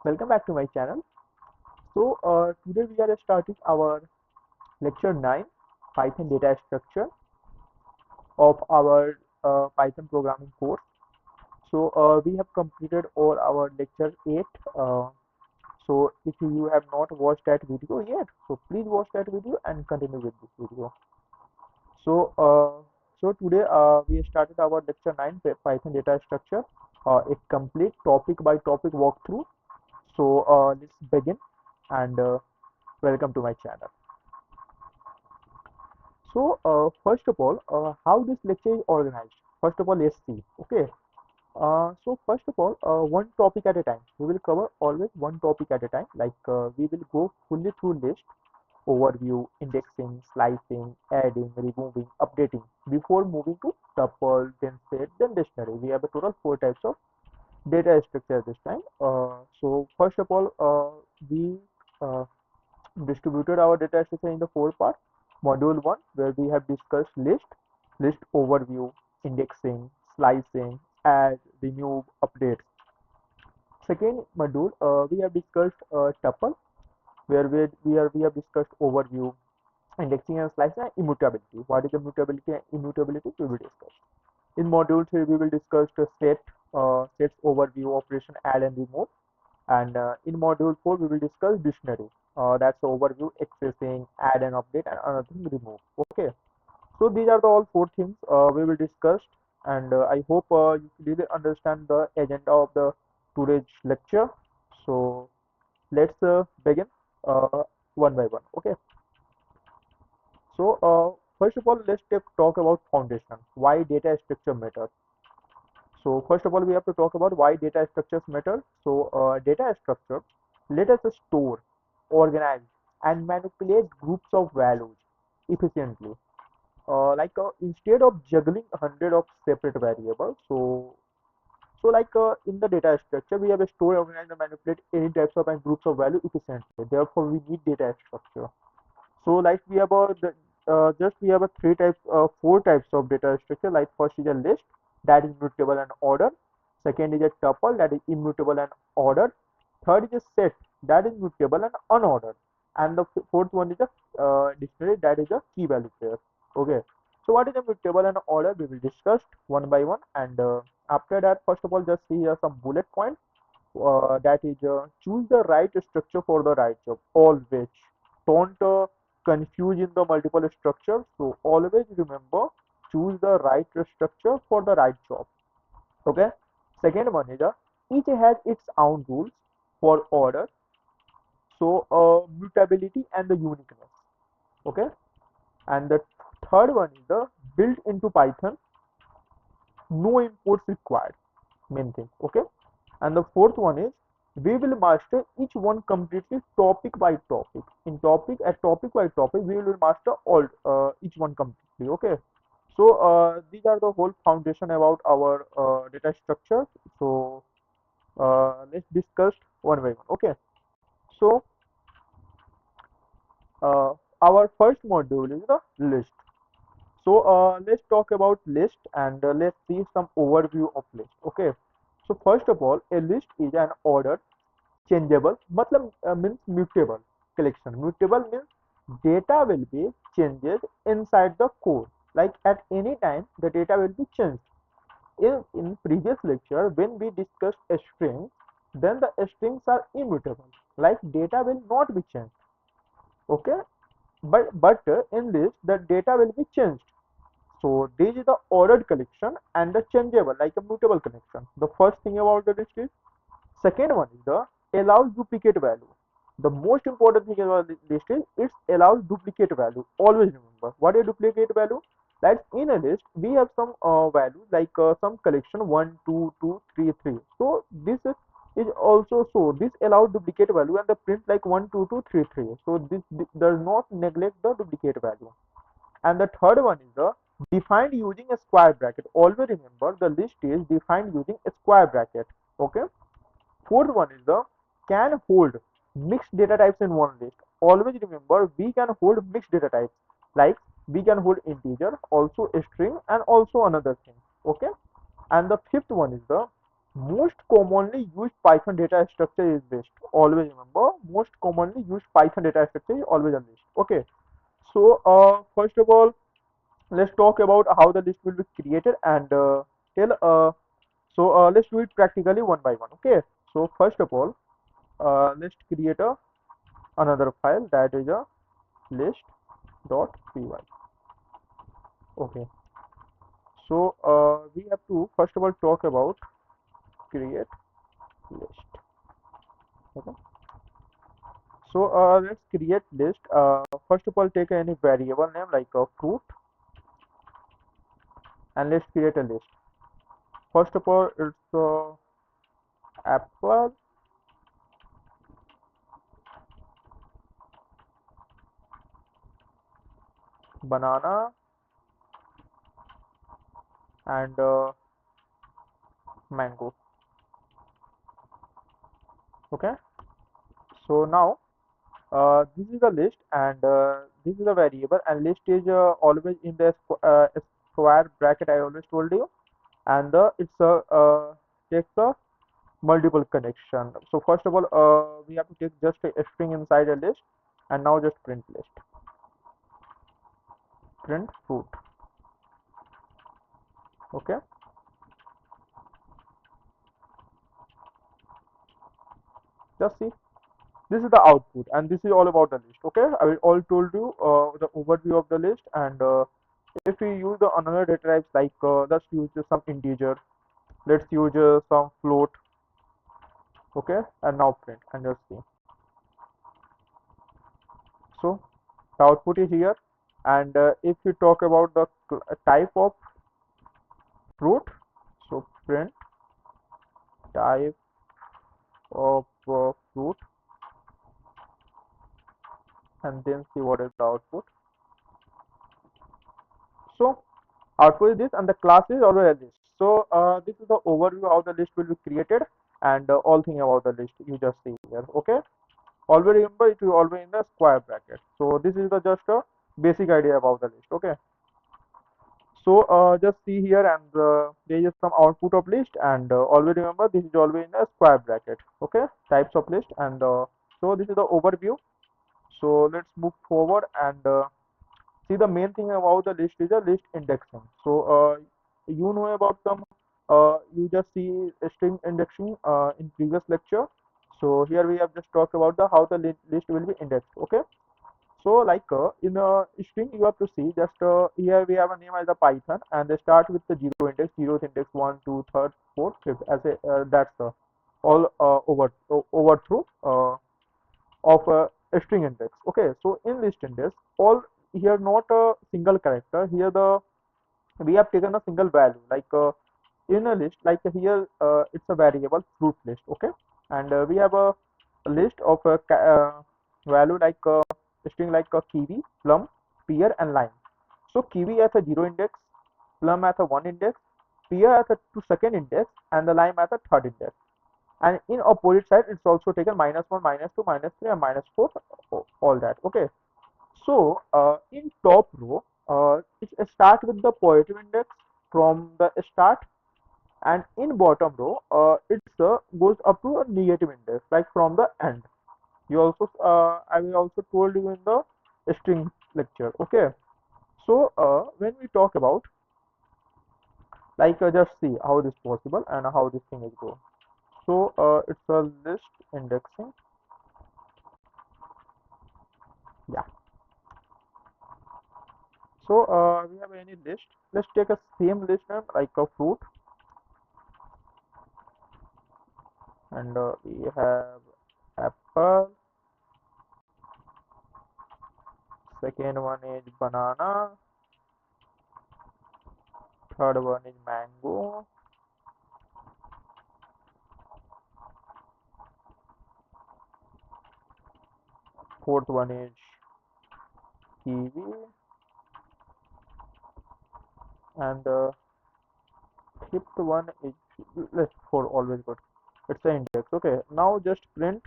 Welcome back to my channel. Today we are starting our lecture 9 Python data structure of our Python programming course. We have completed all our lecture 8. Uh, if you have not watched that video yet, so please watch that video and continue with this video. So, uh, Today we started our lecture 9 Python data structure, a complete topic by topic walkthrough. Let's begin and welcome to my channel. First of all, how this lecture is organized. First of all, let's see. Okay. First of all, one topic at a time. We will cover always one topic at a time. We will go fully through list, overview, indexing, slicing, adding, removing, updating before moving to tuple, then set, then dictionary. We have a total four types of data structure this time. First of all, we uh, distributed our data structure in the four parts. Module 1, where we have discussed list overview, indexing, slicing, add, remove, update. Second module, we have discussed tuple, where we have discussed overview, indexing and slicing, and immutability. What is immutability and immutability? We will discuss. In module 3, we will discuss the sets overview, operation, add and remove. And in module 4, we will discuss dictionary. That's the overview, accessing, add and update, and another thing remove. Okay. So these are the all four things we will discuss, and I hope you clearly understand the agenda of the today's lecture. So let's begin one by one. Okay. First of all, let's talk about foundation. Why data structure matters. So first of all, we have to talk about why data structures matter. Data structure let us store, organize, and manipulate groups of values efficiently. Instead of juggling a hundred of separate variables, in the data structure, we have a store, organize, and manipulate any types of and groups of value efficiently. Therefore, we need data structure. So like we have a just we have a four types of data structure. Like first is a list that is mutable and ordered. Second is a tuple that is immutable and ordered. Third is a set that is mutable and unordered. And the fourth one is a dictionary that is a key value pair. Okay. So what is a mutable and order? We will discuss one by one. And after that, first of all, just see here some bullet points. That is choose the right structure for the right job. Always don't confuse in the multiple structures. So always remember, choose the right structure for the right job. Okay. Second one is each has its own rules for order. Mutability and the uniqueness. Okay. And the third one is the built into Python, no imports required. Main thing. Okay. And the fourth one is we will master each one completely topic by topic. In topic by topic, we will master all each one completely. Okay. These are the whole foundation about our data structure. Let's discuss one by one. Okay. So uh, our first module is the list. Let's talk about list and let's see some overview of list. Okay. So first of all, a list is an ordered changeable matlab means mutable collection. Mutable means data will be changes inside the code, like at any time the data will be changed. In previous lecture when we discussed a string, then the strings are immutable, like data will not be changed. Okay. But in this the data will be changed. So this is the ordered collection and the changeable, like a mutable collection. The first thing about the list is. Second one is the allows duplicate value. The most important thing about this list is it allows duplicate value. Always remember what is duplicate value. Like in a list, we have some values like some collection 1, 2, 2, 3, 3. So is also so this allows duplicate value and the print like 1, 2, 2, 3, 3. So this does not neglect the duplicate value. And the third one is the defined using a square bracket. Always remember the list is defined using a square bracket. Okay. Fourth one is the can hold mixed data types in one list. Always remember we can hold mixed data types, like we can hold integer, also a string, and also another thing. Okay. And the fifth one is the Most commonly used Python data structure is list. Always remember, most commonly used Python data structure is always a list. Okay. So, first of all, let's talk about how the list will be created and tell. Let's do it practically one by one. Okay. So, first of all, let's create another file that is a list.py. Okay. So, we have to first of all talk about create list. Okay. So let's create list. First of all, take any variable name like a fruit, and let's create a list. First of all, it's apple, banana, and mango. Okay. So now this is the list, and this is a variable, and list is always in the square bracket. I always told you, and it's a takes a multiple connection. So first of all, we have to take just a string inside a list, and now just print list, print fruit. Okay. Just see, this is the output, and this is all about the list. Okay, I will all told you the overview of the list, and if we use the another data types like let's use some integer, let's use some float. Okay, and now print and just see. So the output is here, and if we talk about the type of fruit, so print type of fruit, and then see what is the output. So output is this, and the class is always this. So this is the overview how the list will be created, and all thing about the list you just see here. Okay, always remember it will always in the square bracket. So this is the just a basic idea about the list. Okay, so just see here, and there is some output of list, and always remember this is always in a square bracket. Okay, types of list, and so this is the overview. So let's move forward and see, the main thing about the list is a list indexing. So you know about some you just see string indexing in previous lecture. So here we have just talked about the how the list will be indexed. Okay. So like in a string you have to see just here we have a name as a Python, and they start with the zero index, zeroth index, one, two, third, fourth, fifth, as a that's all overthrow of a string index. Okay, so in list index, all here not a single character. Here the we have taken a single value like in a list like here it's a variable fruit list. Okay, and we have a list of a value like string like kiwi, plum, pear, and lime. So kiwi has a zero index, plum has a one index, pear has a two second index, and the lime has a third index. And in opposite side it's also taken -1, -2, -3, and -4, all that. Okay, so in top row it start with the positive index from the start, and in bottom row it's goes up to a negative index like from the end. You also I will also told you in the string lecture. Okay, so when we talk about like just see how this possible and how this thing is go. So it's a list indexing. Yeah. So we have any list. Let's take a same list name like a fruit, and we have apple. Second one is banana. Third one is mango. Fourth one is kiwi, and fifth one is let's for always good. It's the index. Okay. Now just print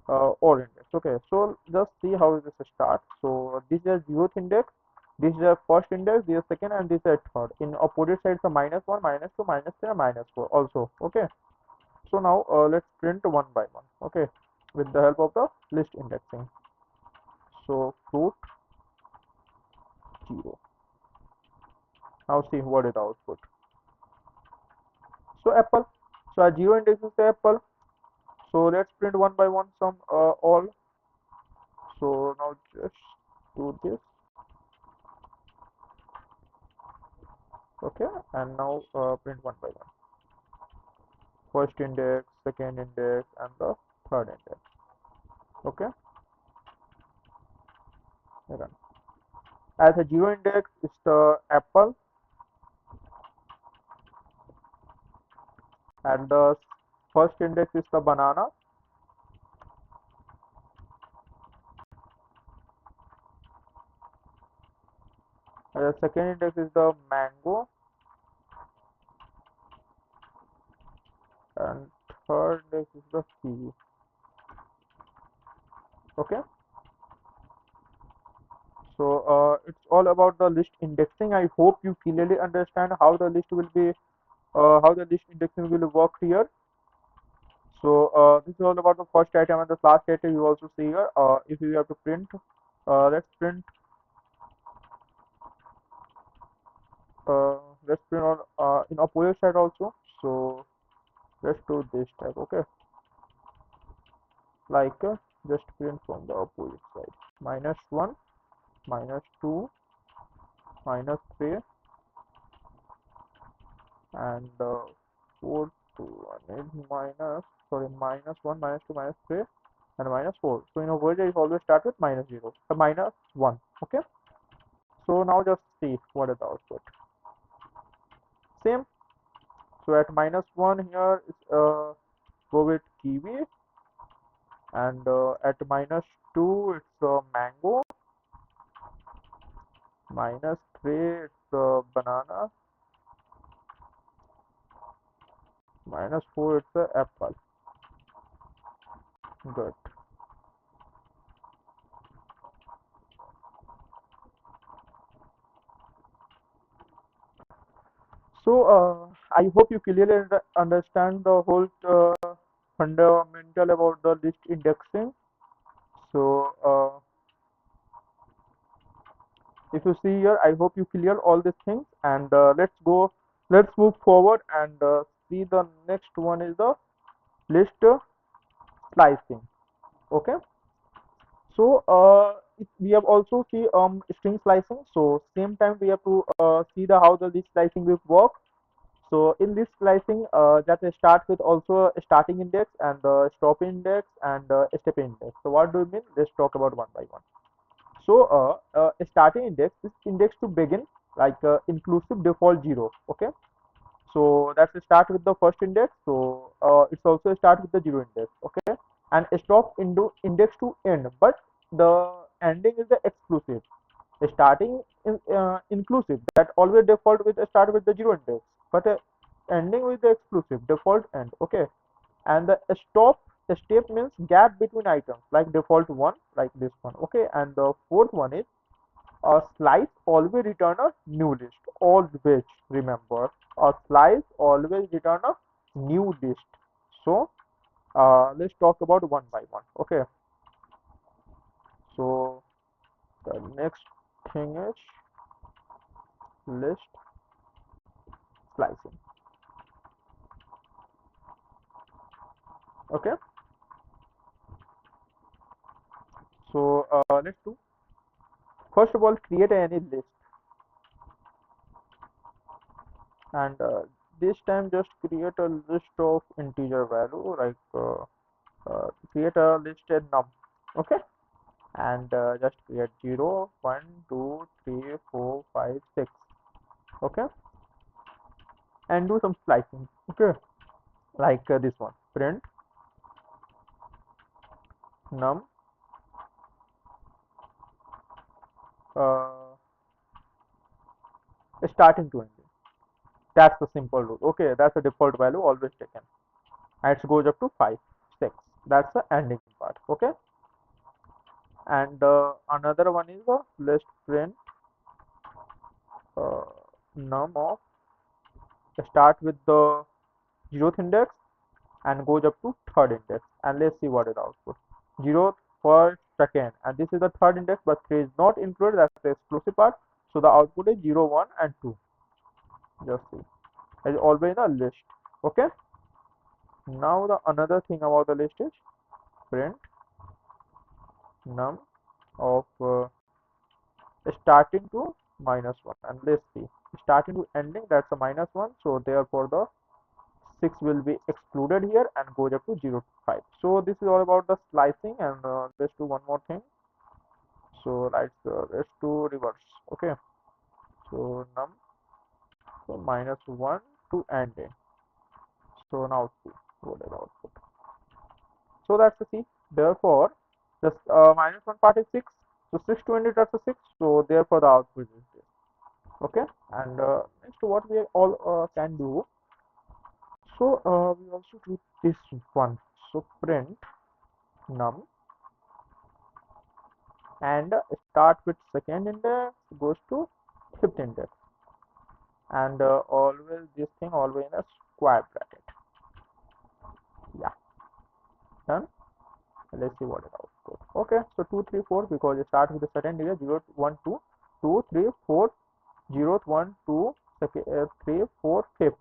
all index. Okay. So just see how this starts. So this is zeroth index, This is a first index, this is second, and this is a third. In opposite sides, a -1, -2, -3, and -4 also. Okay. So now let's print one by one. Okay, with the help of the list indexing. So fruit 0. Now see what is the output. So apple. So our 0 index is the apple. So let's print one by one some all. So now just do this. Okay, and now print one by one. First index, second index, and the third index. Okay, run. As a 0 index is the apple, and the first index is the banana, and the second index is the mango, and third index is the kiwi. Okay, so it's all about the list indexing. I hope you clearly understand how the list will be, how the list indexing will work here. So this is all about the first item and the last item you also see here. If you have to print, let's print, uh, let's print on in opposite side also. So let's do this type. Okay, like just print from the opposite side. -1, -2, -3, and 4 to 1 is -1, -2, -3, and -4. So in a word it always start with -0, -1. Okay, so now just see what is the output. Same. So at -1 here it's go with kiwi, and at -2 it's mango, -3 it's banana, -4 it's apple. Good. So I hope you clearly understand the whole fundamental about the list indexing. So if you see here, I hope you clear all these things, and let's move forward and see the next one is the list slicing. Okay. So we have also see string slicing. So same time we have to see the how the list slicing will work. So in this slicing, that start with also a starting index and the stop index and a step index. So what do you mean? Let's talk about one by one. So a starting index is index to begin, like inclusive default 0. Okay. So that's a start with the first index. So it's also a start with the 0 index. Okay. And a stop into index to end, but the ending is the exclusive. A starting in, inclusive that always default with a start with the 0 index, but ending with the exclusive default end. Okay. And the stop step means gap between items, like default one, like this one. Okay. And the fourth one is a slice always return a new list. Always remember, a slice always return a new list. So let's talk about one by one. Okay. So the next thing is list slicing. Okay. So let's do. First of all, create any list, and this time just create a list of integer value, like create a list in num. Okay. And just create 0, 1, 2, 3, 4, 5, 6. Okay. And do some slicing. Okay. Like this one. Print num uh, starting to ending. That's the simple rule. Okay. That's the default value always taken. And it goes up to 5, 6. That's the ending part. Okay. And another one is the list print uh, num of start with the 0th index and goes up to third index, and let's see what is the output. 0th, first, second, and this is the third index, but 3 is not included, that's the exclusive part. So the output is 0, 1 and 2. Just see, as always in a list. Okay, now the another thing about the list is print num of starting to -1, and let's see, starting to ending, that's a -1, so therefore the 6 will be excluded here and goes up to 0 to 5. So this is all about the slicing, and let's do one more thing. So let's do reverse. Okay, so num, so -1 to ending. So now see what is the output. So that's the C. Therefore the -1 part is 6, so 6 to end it, that's a 6, so therefore the output is this. Okay, and next what we all can do, so we also do this one. So print num and start with second index goes to fifth index, and always this thing always in a square bracket. Yeah, done. Let's see what is output. Okay, so 2 3 4, because it starts with the second index, 0 1 2 2 3 4, 0 1 2 second 3 4 fifth.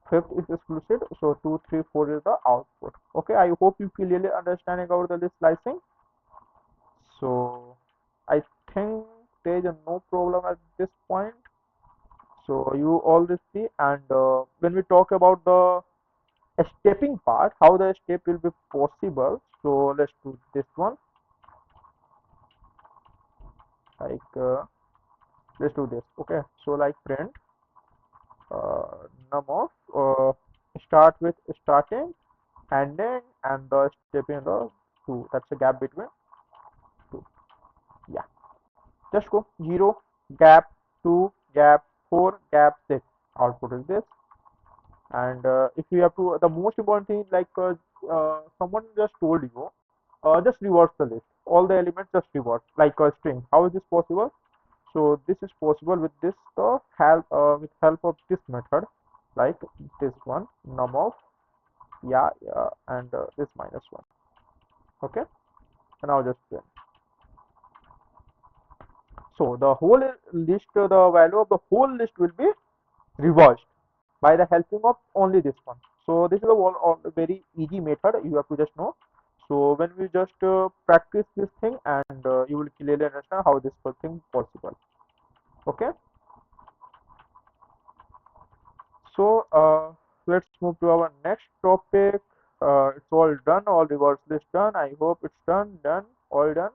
Fifth is exclusive, so 2 3 4 is the output. Okay, I hope you clearly understanding about the list slicing. So I think there is no problem at this point. So you all this see, and when we talk about the stepping part, how the step will be possible. So let's do this one. Like let's do this. Okay. So like print num of start with starting, ending, and the stepping the two. That's a gap between two. Yeah. Just go 0 gap 2 gap 4 gap 6. Output is this. And if you have to, the most important thing, like someone just told you, just reverse the list, all the elements just reverse like a string. How is this possible? So this is possible with this help with help of this method, like this one, num of, yeah, yeah, and this -1. Okay, and now just print. So the whole list, the value of the whole list will be reversed by the helping of only this one. So this is a very easy method, you have to just know. So when we just practice this thing, and you will clearly understand how this whole thing possible. Okay, so let's move to our next topic. It's all done, all reverse list done. I hope it's done, all done.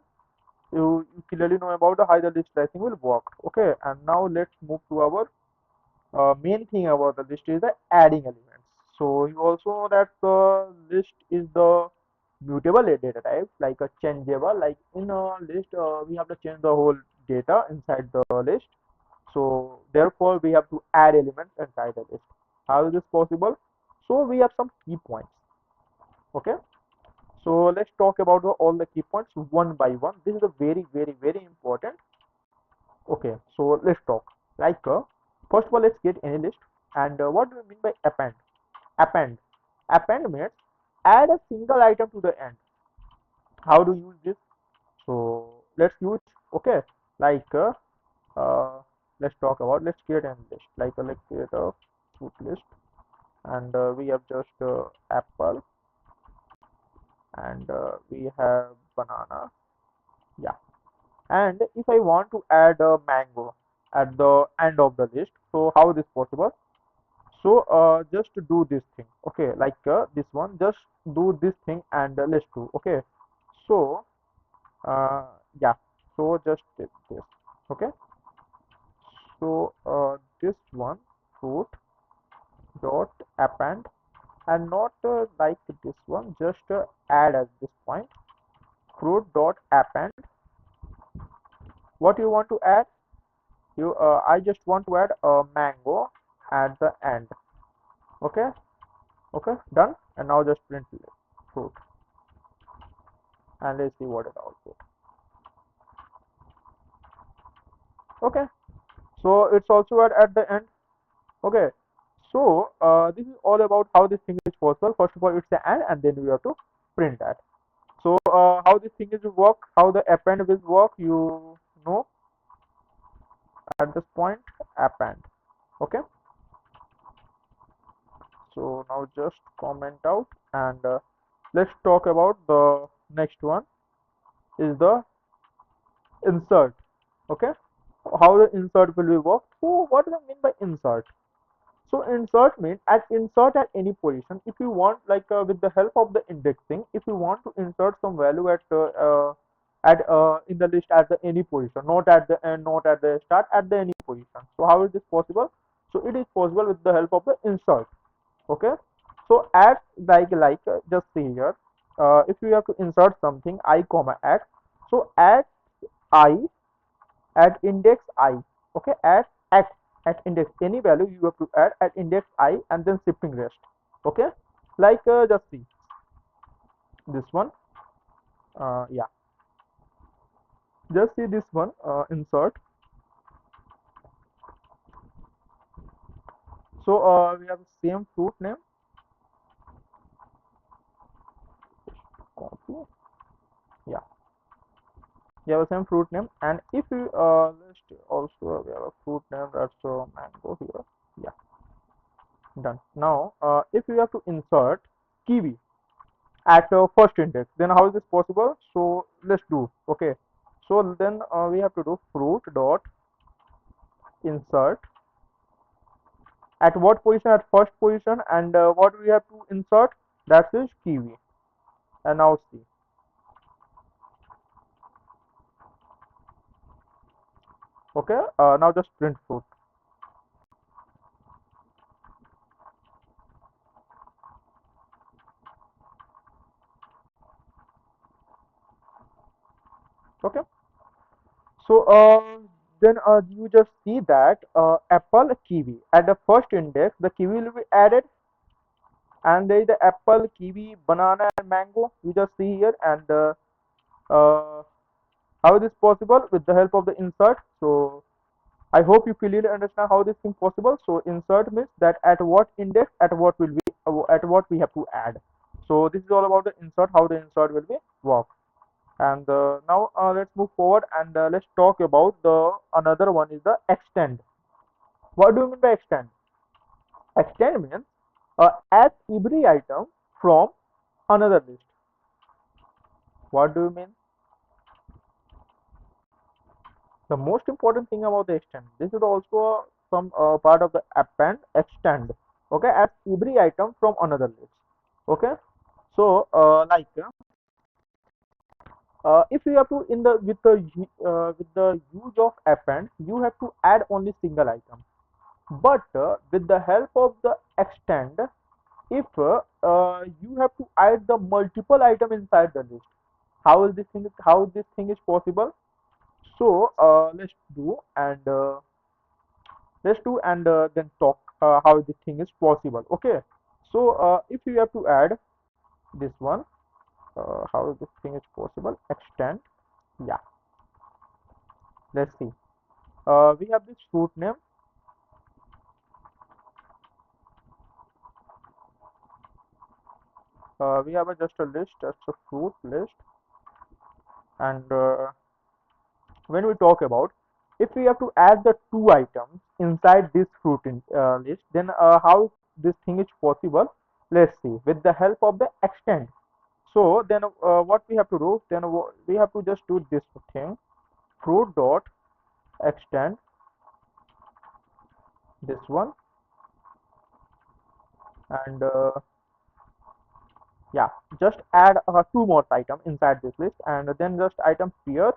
You clearly know about the how the list slicing will work. Okay, and now let's move to our main thing about the list is the adding elements. So you also know that the list is the mutable data type, like a changeable. Like in a list, we have to change the whole data inside the list. So therefore, we have to add elements inside the list. How is this possible? So we have some key points. Okay. So let's talk about all the key points one by one. This is a very important. Okay, so let's talk. Like, first of all, let's get any list. And what do we mean by append? Append. Append means add a single item to the end. How do you use this? So let's use. Okay, like let's talk about. Let's create a list. Like let's create a fruit list, and we have just apple, and we have banana. Yeah, and if I want to add a mango at the end of the list, so how is this possible? So just do this thing. Okay, like this one, just do this thing, and let's do. Okay, so uh, yeah, so just this. Okay, so this one, fruit dot append, and not like this one, just add at this point, fruit dot append. What you want to add? You I just want to add a mango at the end. Okay, okay, done. And now just print fruit, and let's see what is the output. Okay, So it's also at the end. Okay. So this is all about how this thing is possible. First of all, it's the and then we have to print that. So how this thing is work, how the append will work, you know at this point, append. Okay. So now just comment out and let's talk about the next one is the insert. Okay. How the insert will be work. So what do I mean by insert? So insert means insert at any position. If you want, like with the help of the indexing, if you want to insert some value at in the list at the any position, not at the end, not at the start, at the any position. So how is this possible? So it is possible with the help of the insert. Okay. So at just see here, if you have to insert something I comma at, so at I at index I. Okay, at index any value you have to add at index I and then shifting rest. Okay, like just see this one. Yeah, just see this one. Insert. So we have the same fruit name. Copy. Yeah, we have the same fruit name, and if you list also we have a fruit name that's mango here. Yeah, done. Now if you have to insert kiwi at first index, then how is this possible? So let's do. Okay, so then we have to do fruit dot insert at what position, at first position, and what we have to insert, that is kiwi. And now see. Okay, now just print fruit. Okay, so then you just see that apple kiwi at the first index, the kiwi will be added, and there is the apple kiwi banana and mango you just see here. And uh, how is this possible? With the help of the insert. So I hope you clearly understand how this thing possible. So insert means that at what index, at what will be, at what we have to add. So this is all about the insert, how the insert will be work. And now let's move forward and let's talk about the another one is the extend. What do you mean by extend? Extend means add every item from another list. What do you mean? The most important thing about the extend, this is also some part of the append extend. Okay, as every item from another list. Okay, so if you have to in the with the use of append, you have to add only single item. But with the help of the extend, if you have to add the multiple item inside the list, how this thing is possible? So let's do and then talk how this thing is possible. Okay, so if you have to add this one, how this thing is possible, extend. Yeah, let's see. We have this fruit name. We have just a list, just a fruit list. And when we talk about, if we have to add the two items inside this list, then how this thing is possible? Let's see. With the help of the extend. So then what we have to do? Then we have to just do this thing. Fruit dot extend this one, and yeah, just add two more items inside this list, and then just item pear,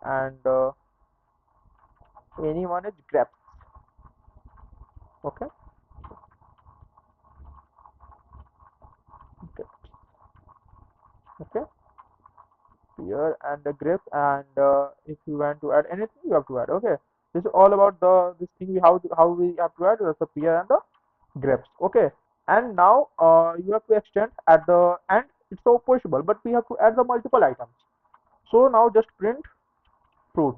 and anyone is grapes. Okay, grapes. Okay, pear and the grapes, and if you want to add anything, you have to add. Okay, this is all about the this thing we how we have to add the pear and the grapes. Okay, and now you have to extend at the end. It's so possible, but we have to add the multiple items. So now just print fruit.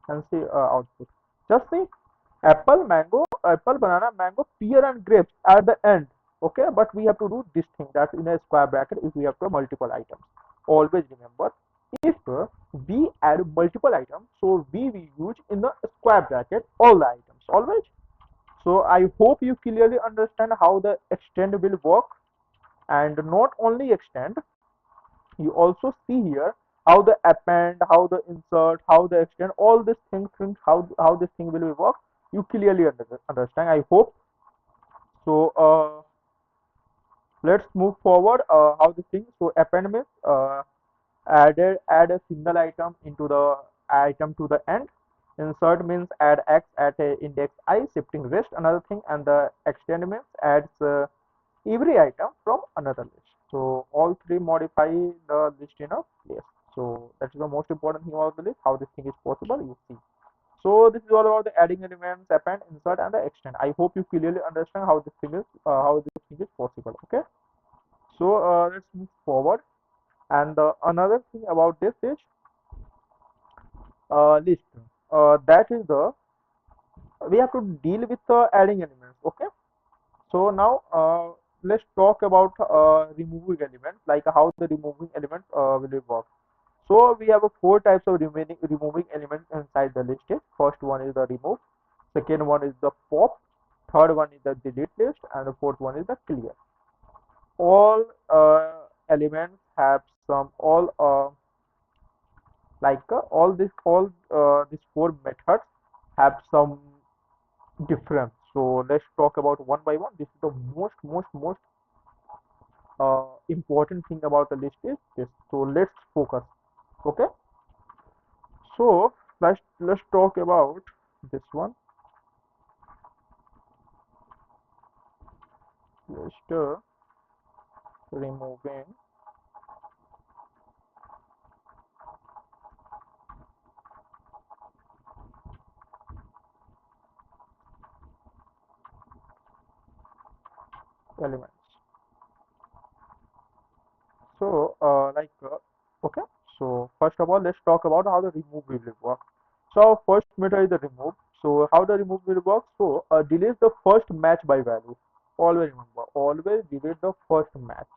and see output. Just see apple, mango, apple, banana, mango, pear, and grapes at the end. Okay, but we have to do this thing that in a square bracket if we have to multiple items. Always remember if we add multiple items, so we will use in the square bracket all the items always. So I hope you clearly understand how the extend will work, and not only extend, you also see here how the append, how the insert, how the extend, all these things how this thing will be work. You clearly understand. I hope so. Let's move forward. How the thing? So append means add a single item into the item to the end. Insert means add x at a index I, shifting rest another thing, and the extend means adds every item from another list. So all three modify the list in a place. So that is the most important thing about the list. How this thing is possible, you see. So this is all about the adding elements, append, insert, and the extend. I hope you clearly understand how this thing is possible. Okay. So let's move forward. And another thing about this is list. That is the we have to deal with adding elements. Okay. So now let's talk about removing elements, like how the removing elements will work. So we have four types of removing elements inside the list. First one is the remove, second one is the pop, third one is the delete list, and the fourth one is the clear. All elements have some all these four methods have some difference. So let's talk about one by one. This is the most important thing about the list is this. So let's focus. Okay. So let's talk about this one. List removing elements. So okay. So first of all, let's talk about how the remove will work. So our first method is the remove. So how the remove will work? So delete the first match by value. Always remember, always delete the first match.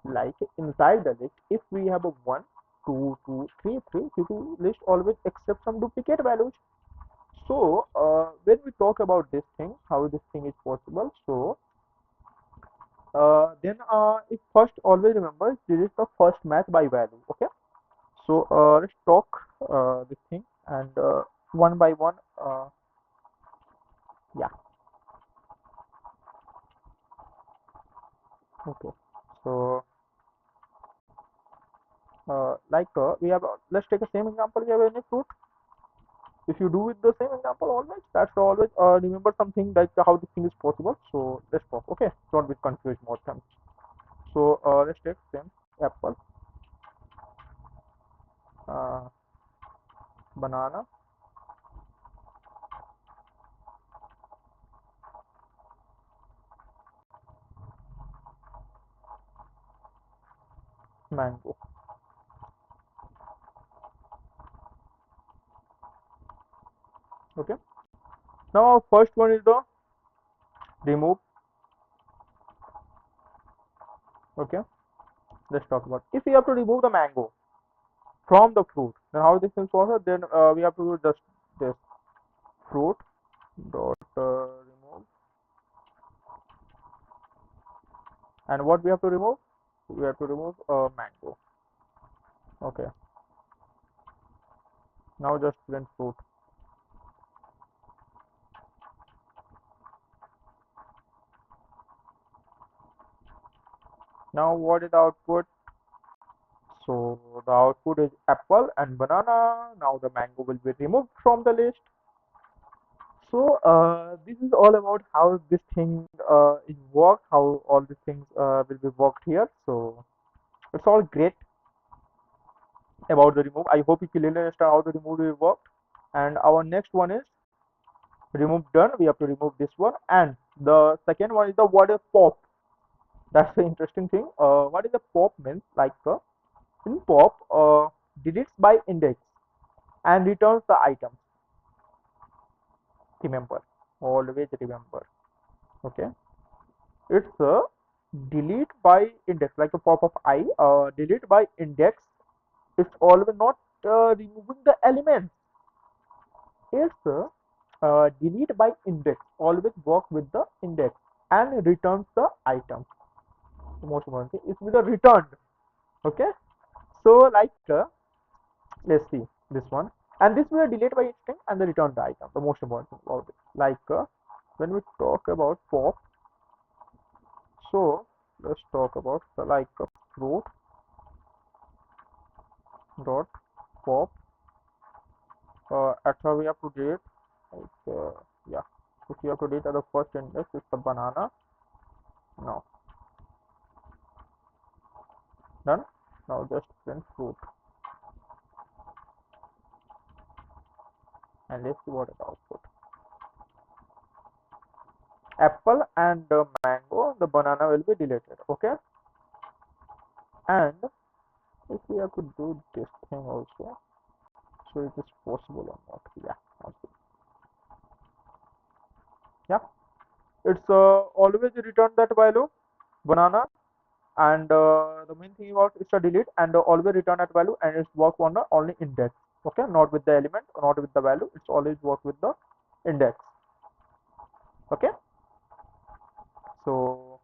Like inside the list, if we have a 1, 2, 2, 3, 3, 2, 2 list, always accept some duplicate values. So when we talk about this thing, how this thing is possible, so then it first always remember this is the first match by value. Okay. So let's talk this thing, and one by one. Yeah. Okay. So we have let's take the same example. We have any fruit. If you do with the same example always, that's always remember something like how this thing is possible. So let's talk. Okay. Don't be confused more times. So let's take same apple, uh, banana, mango. Okay. Now first one is the remove. Okay. Let's talk about if we have to remove the mango from the fruit, then how this is possible? Then we have to do just this fruit dot remove, and what we have to remove? We have to remove mango. Okay. Now just print fruit. Now what is the output? So the output is apple and banana. Now the mango will be removed from the list. So this is all about how this thing is worked, how all these things will be worked here. So it's all great about the remove. I hope you clearly understand how the remove will work. And our next one is remove done. We have to remove this one. And the second one is the what is pop. That's the interesting thing. What is the pop means? Like in pop, deletes by index and returns the item. Remember, always remember. Okay, it's a delete by index, like a pop of I. Delete by index. It's always not removing the elements. It's delete by index. Always work with the index and returns the item. The most important thing is with the returned. Okay. So like let's see this one, and this will delete by string and the return the item. The most important thing about it. Like when we talk about pop, so let's talk about like fruit dot pop. Actually we have to delete. Like, yeah, if you have to delete at the first index, it's the banana. Now done. Now just print fruit and let's see what is output. Apple and mango. The banana will be deleted. Okay, and if we have to do this thing also, so it is possible or not? Yeah, okay. Yeah, it's always return that value banana, and the main thing about it's a delete and always return that value, and it's work on the only index. Okay, not with the element, not with the value. It's always work with the index. Okay, so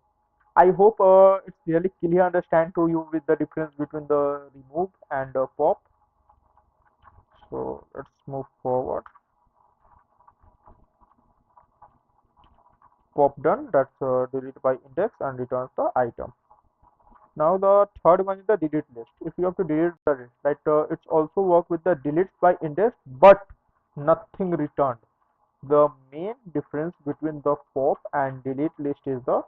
I hope it's really clear understand to you with the difference between the remove and pop. So let's move forward. Pop done. That's delete by index and returns the item. Now the third one is the delete list. If you have to delete the list, like it's also work with the deletes by index, but nothing returned. The main difference between the pop and delete list is the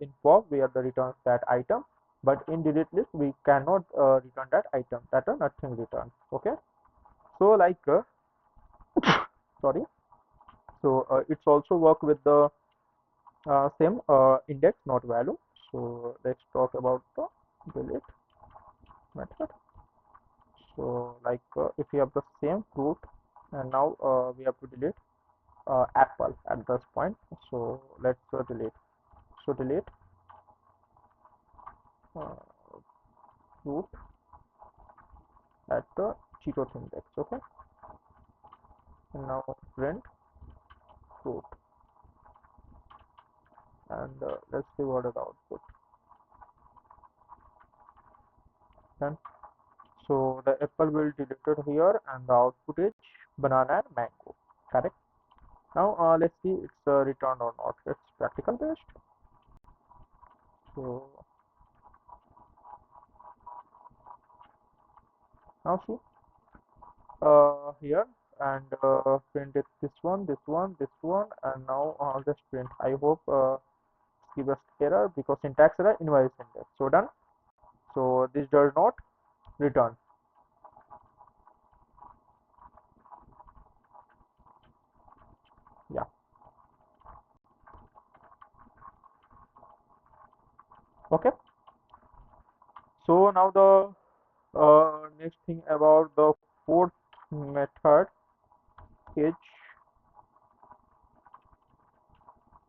in pop we have the returns that item, but in delete list we cannot return that item. That are nothing returned. Okay. So like sorry. So it's also work with the same index, not value. So let's talk about the delete method. So like if you have the same fruit and now we have to delete apple at this point. So let's delete. So delete uh, fruit at the zeroth index. Okay. And now print fruit and let's see what is the output. Then so the apple will deleted here and the output is banana and mango. Correct. Now let's see it's returned or not. It's practical based. So now see here and print it this one, and now I'll just print. I hope give us error because syntax error invalid syntax. So done. So this does not return. Yeah. Okay. So now the next thing about the fourth method is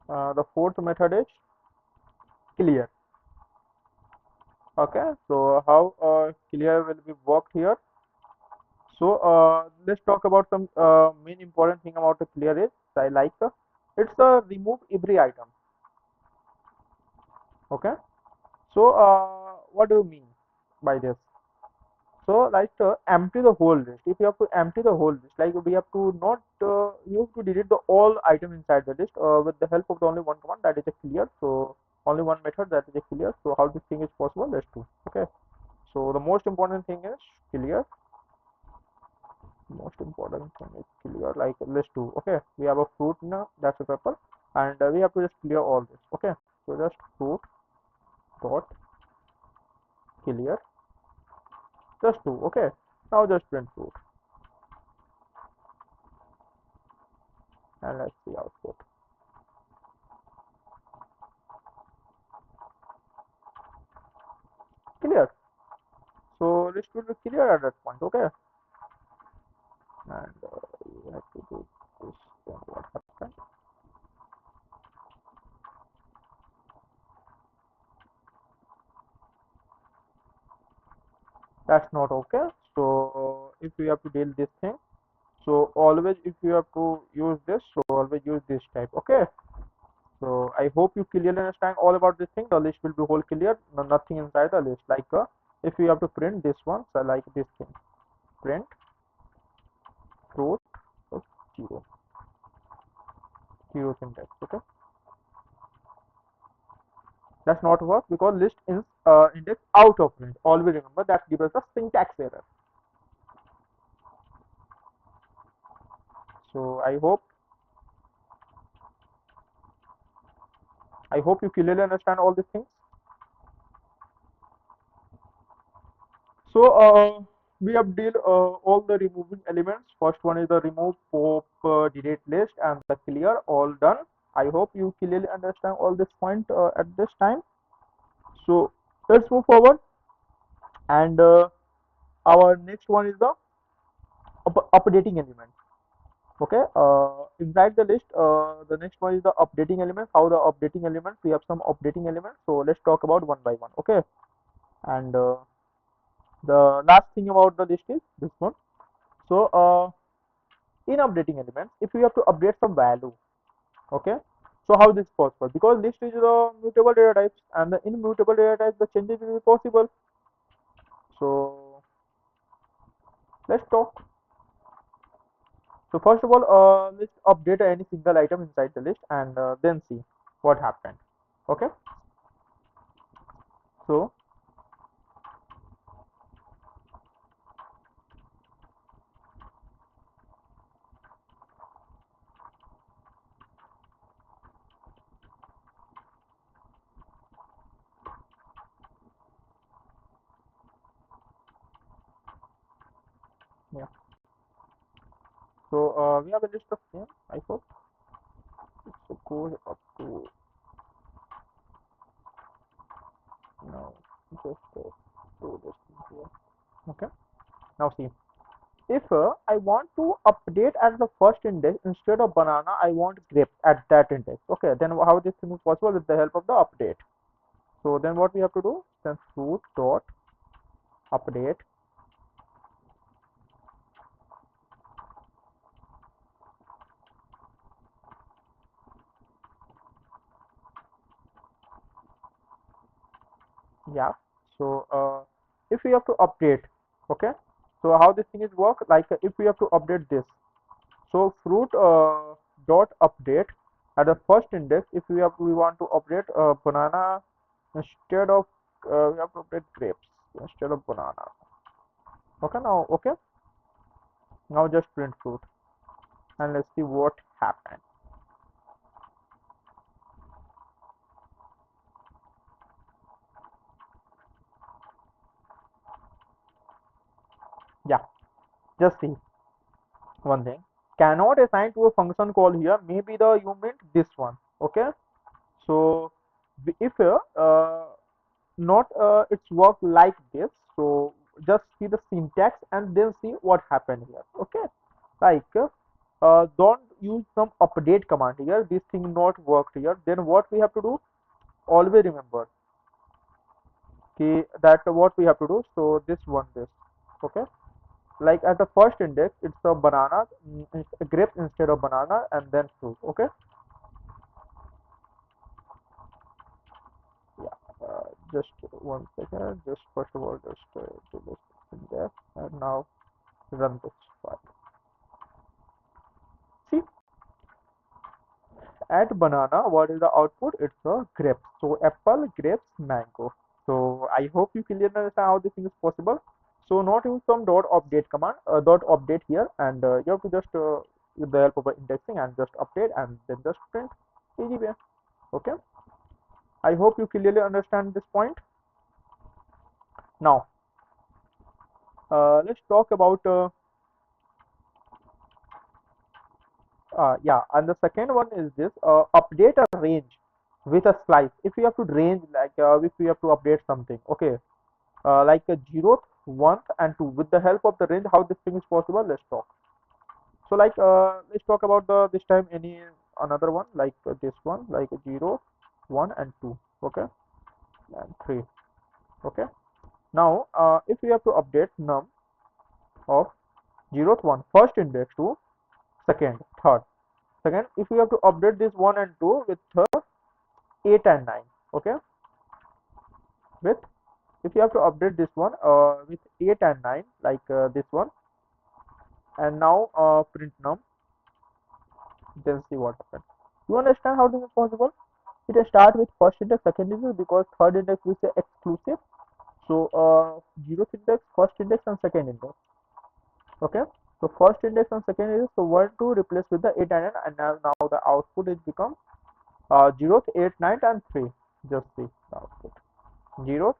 the fourth method is clear. Okay. So how clear will be worked here? So let's talk about some main important thing about the clear is I like it's remove every item. Okay. So what do you mean by this? So like empty the whole list. If you have to empty the whole list, like we have to not you have to delete the all item inside the list with the help of the only one command that is a clear. So only one method that is a clear. So how this thing is possible? Let's do. Okay. So the most important thing is clear. Most important thing is clear. Like let's do. Okay. We have a fruit now. That's a pepper, and we have to just clear all this. Okay. So just fruit dot clear. Just do. Okay. Now just print fruit and let's see output. Clear. So list will be clear at that point. Okay. And we have to do this. Then what happens? That's not okay. So if you have to deal this thing, so always if you have to use this, so always use this type. Okay. So I hope you clearly understand all about this thing. The list will be whole clear. No, nothing inside the list. Like if you have to print this one, so like this thing, print fruit of zero, zero syntax. Okay, that's not work because list is index out of range. Always remember that gives us a syntax error. So I hope you clearly understand all these things. So we have did all the removing elements. First one is the remove pop delete list and the clear, all done. I hope you clearly understand all this point at this time. So let's move forward, and our next one is the updating element. Okay, inside the list, the next one is the updating element. How the updating elements? We have some updating elements. So let's talk about one by one. Okay, and the last thing about the list is this one. So in updating elements, if you have to update some value, okay, so how this is possible? Because list is the mutable data types, and the immutable data types, the changes will be possible. So let's talk. So first of all, let's update any single item inside the list, and then see what happened. Okay, so yeah, so we have a list of names. I hope so. Go up to now. Just do this here. Okay. Now see. If I want to update at the first index instead of banana, I want grape at that index. Okay, then how this thing is possible with the help of the update. So then what we have to do? Then fruit dot update. Yeah. So if we have to update, okay. So how this thing is work? Like if we have to update this, so fruit dot update at the first index. If we want to update banana instead of we have to update grapes instead of banana. Okay, now okay. Now just print fruit and let's see what happened. Yeah, just see one thing. Cannot assign to a function call here. Maybe the you meant this one. Okay, so if not it's work like this. So just see the syntax and then see what happened here. Okay, like don't use some update command here. This thing not worked here. Then what we have to do? Always remember that what we have to do. So this okay, like at the first index it's a banana, a grape instead of banana and then fruit. Okay, yeah, just one second, just first of all just do this in there and now run this file. See, at banana what is the output? It's a grape. So apple, grapes, mango. So I hope you clearly understand how this thing is possible. So not use some dot update command, dot update here, and you have to just with the help of indexing and just update and then just print. Easy way. Okay, I hope you clearly understand this point. Now let's talk about yeah, and the second one is this update a range with a slice. If you have to range, like if you have to update something, okay, like a zeroth, one, and two, with the help of the range, how this thing is possible. Let's talk. So like let's talk about the this time any another one like this one, like 0, 1, and 2. Okay, and 3. Okay. Now if we have to update num of 0th one first index to second third second, if we have to update this 1 and 2 with 8 and 9, okay, with if you have to update this one with 8 and 9 like this one, and now print num, then see what happens. You understand how this is possible? It start with first index second index because third index we say exclusive, so 0th index first index and second index, okay. So first index and second index, so 1 2 replace with the 8 and 9, and now the output is become 0th 8 9 and 3. Just see the output 0th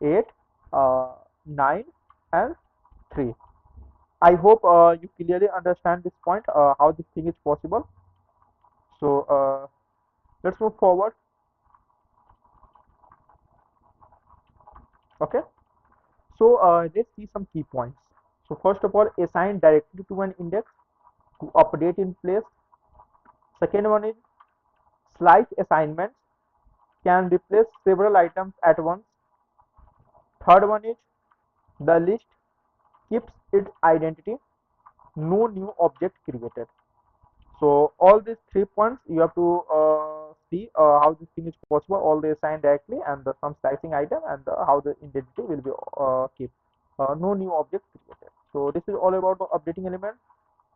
8 9 and 3. I hope you clearly understand this point, how this thing is possible. So let's move forward. Okay. So let's see some key points. So first of all, assign directly to an index to update in place. Second one is slice assignments can replace several items at once. Third one is the list keeps its identity, no new object created. So all these 3 points you have to see how this thing is possible. All they assign directly and some slicing item and how the identity will be kept. No new object created. So this is all about the updating element.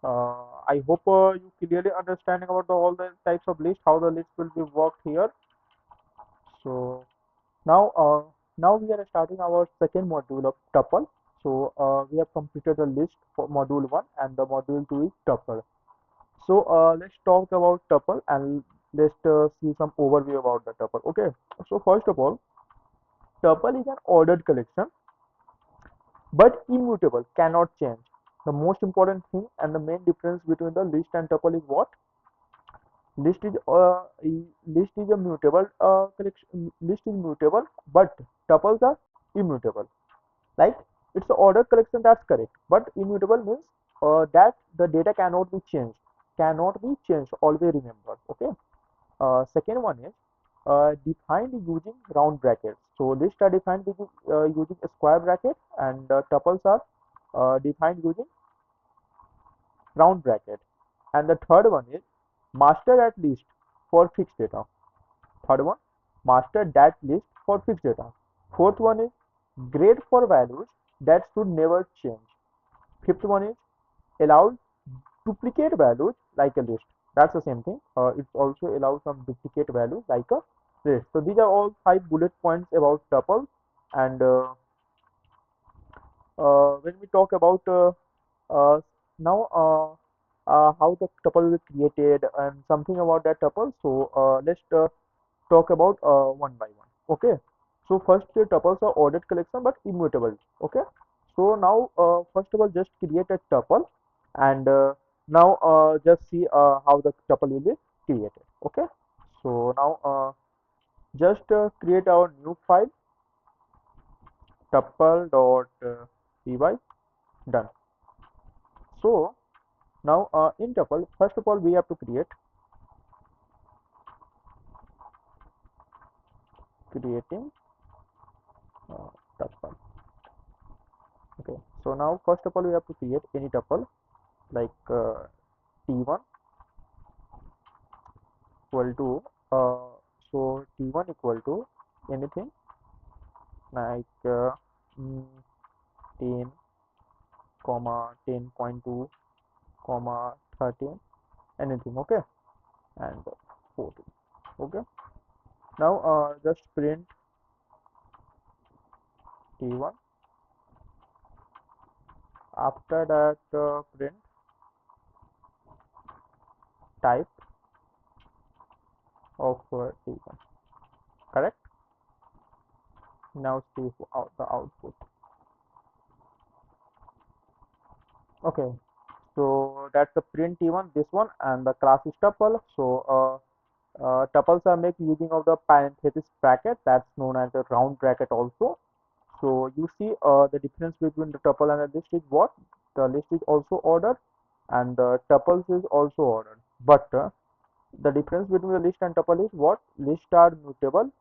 I hope you clearly understanding about all the types of list, how the list will be worked here. So now we are starting our second module of tuple. So we have completed the list for module 1 and the module 2 is tuple. So let's talk about tuple and let's see some overview about the tuple. Okay. So first of all, tuple is an ordered collection, but immutable, cannot change. The most important thing and the main difference between the list and tuple is what? List is list is a mutable collection. List is mutable, but tuples are immutable. Like it's an ordered collection, that's correct, but immutable means that the data cannot be changed. Cannot be changed. Always remember. Okay. Second one is defined using round brackets. So lists are defined using a square bracket, and tuples are defined using round bracket. And the third one is master at list for fixed data. Third one, master that list for fixed data. Fourth one is grade for values that should never change. Fifth one is allows duplicate values like a list. That's the same thing. It also allows some duplicate values like a list. So these are all 5 bullet points about tuple. And when we talk about uh, now how the tuple is created and something about that tuple, so let's talk about one by one. Okay. So first, tuples are ordered collection but immutable. Okay. So now first of all, just create a tuple, and now just see how the tuple will be created. Okay. So now just create our new file tuple.py. Done. So now in tuple, first of all, we have to creating tuple. Okay. So now first of all, we have to create any tuple like t1 equal to t1 equal to anything like 10 comma 10.2 comma 13, anything. Okay. And 14. Okay. Now just print t1. After that print type of t1. Correct. Now see out the output. Okay. So that's the print t1, this one, and the class is tuple. So tuples are made using of the parenthesis bracket, that's known as a round bracket also. So you see the difference between the tuple and the list is what? The list is also ordered and the tuples is also ordered. But the difference between the list and tuple is what? Lists are mutable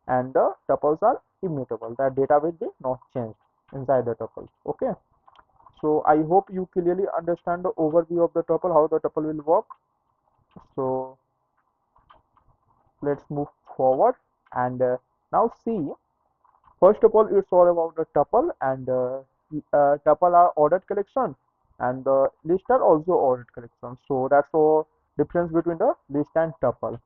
and the tuples are immutable. That data will be not changed inside the tuple. Okay. So I hope you clearly understand the overview of the tuple, how the tuple will work. So let's move forward and now see. First of all, it's all about the tuple, and tuple are ordered collection, and the list are also ordered collection. So that's the difference between the list and tuple.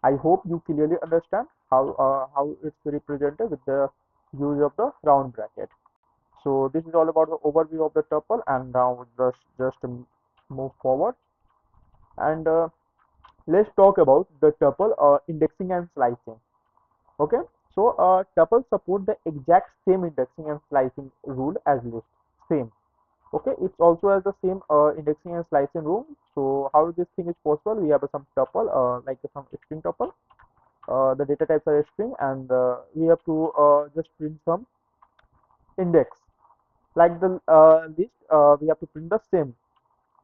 I hope you clearly understand how it's represented with the use of the round bracket. So this is all about the overview of the tuple, and now just move forward and let's talk about the tuple indexing and slicing. Okay, so tuples support the exact same indexing and slicing rule as list. Same. Okay, it's also has the same indexing and slicing rule. So how this thing is possible? We have some tuple, like some string tuple. The data types are string, and we have to just print some index. Like the list, we have to print the same.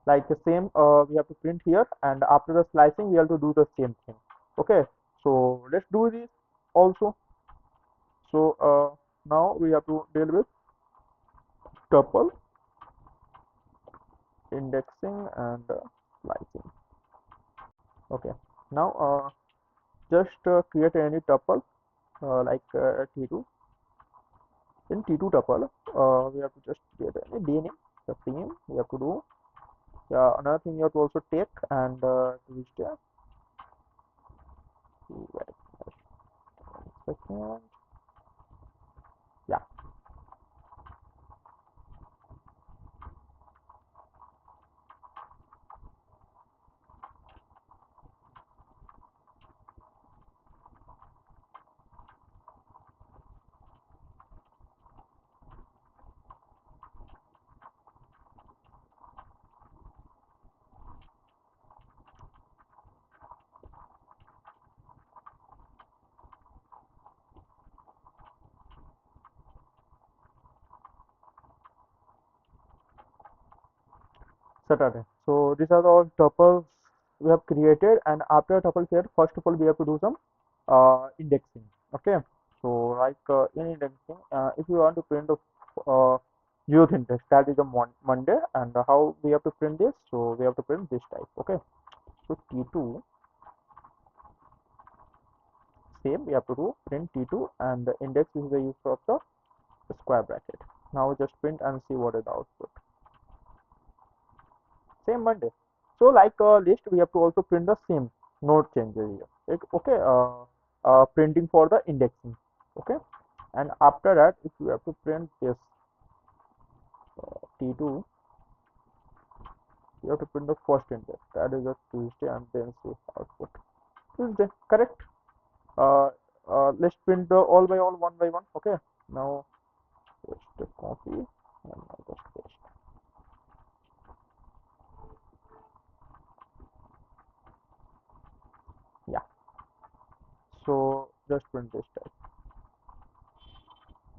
Like the same, we have to print here, and after the slicing, we have to do the same thing. Okay, so let's do this also. So now we have to deal with tuple indexing and slicing. Okay, now just create any tuple like T2. In T2 tuple, we have to just get any D name, the same we have to do. Yeah, another thing you have to also take and reach there. Wait, second. Yeah. Saturday. So these are all tuples we have created, and after tuple create, first of all we have to do some indexing. Okay. So like in indexing, if you want to print the youth index, that is a Monday, and how we have to print this? So we have to print this type. Okay. So T2 same we have to do print T2, and the index is the use of the square bracket. Now just print and see what is the output. Same Monday. So like list, we have to also print the same, no changes here. Okay, printing for the indexing. Okay, and after that, if you have to print this T2, you have to print the first index. That is a Tuesday, and then see output. Tuesday, correct. Uh, let's print the all by all, one by one. Okay. Now just copy and now just paste. Yeah. So just print this type.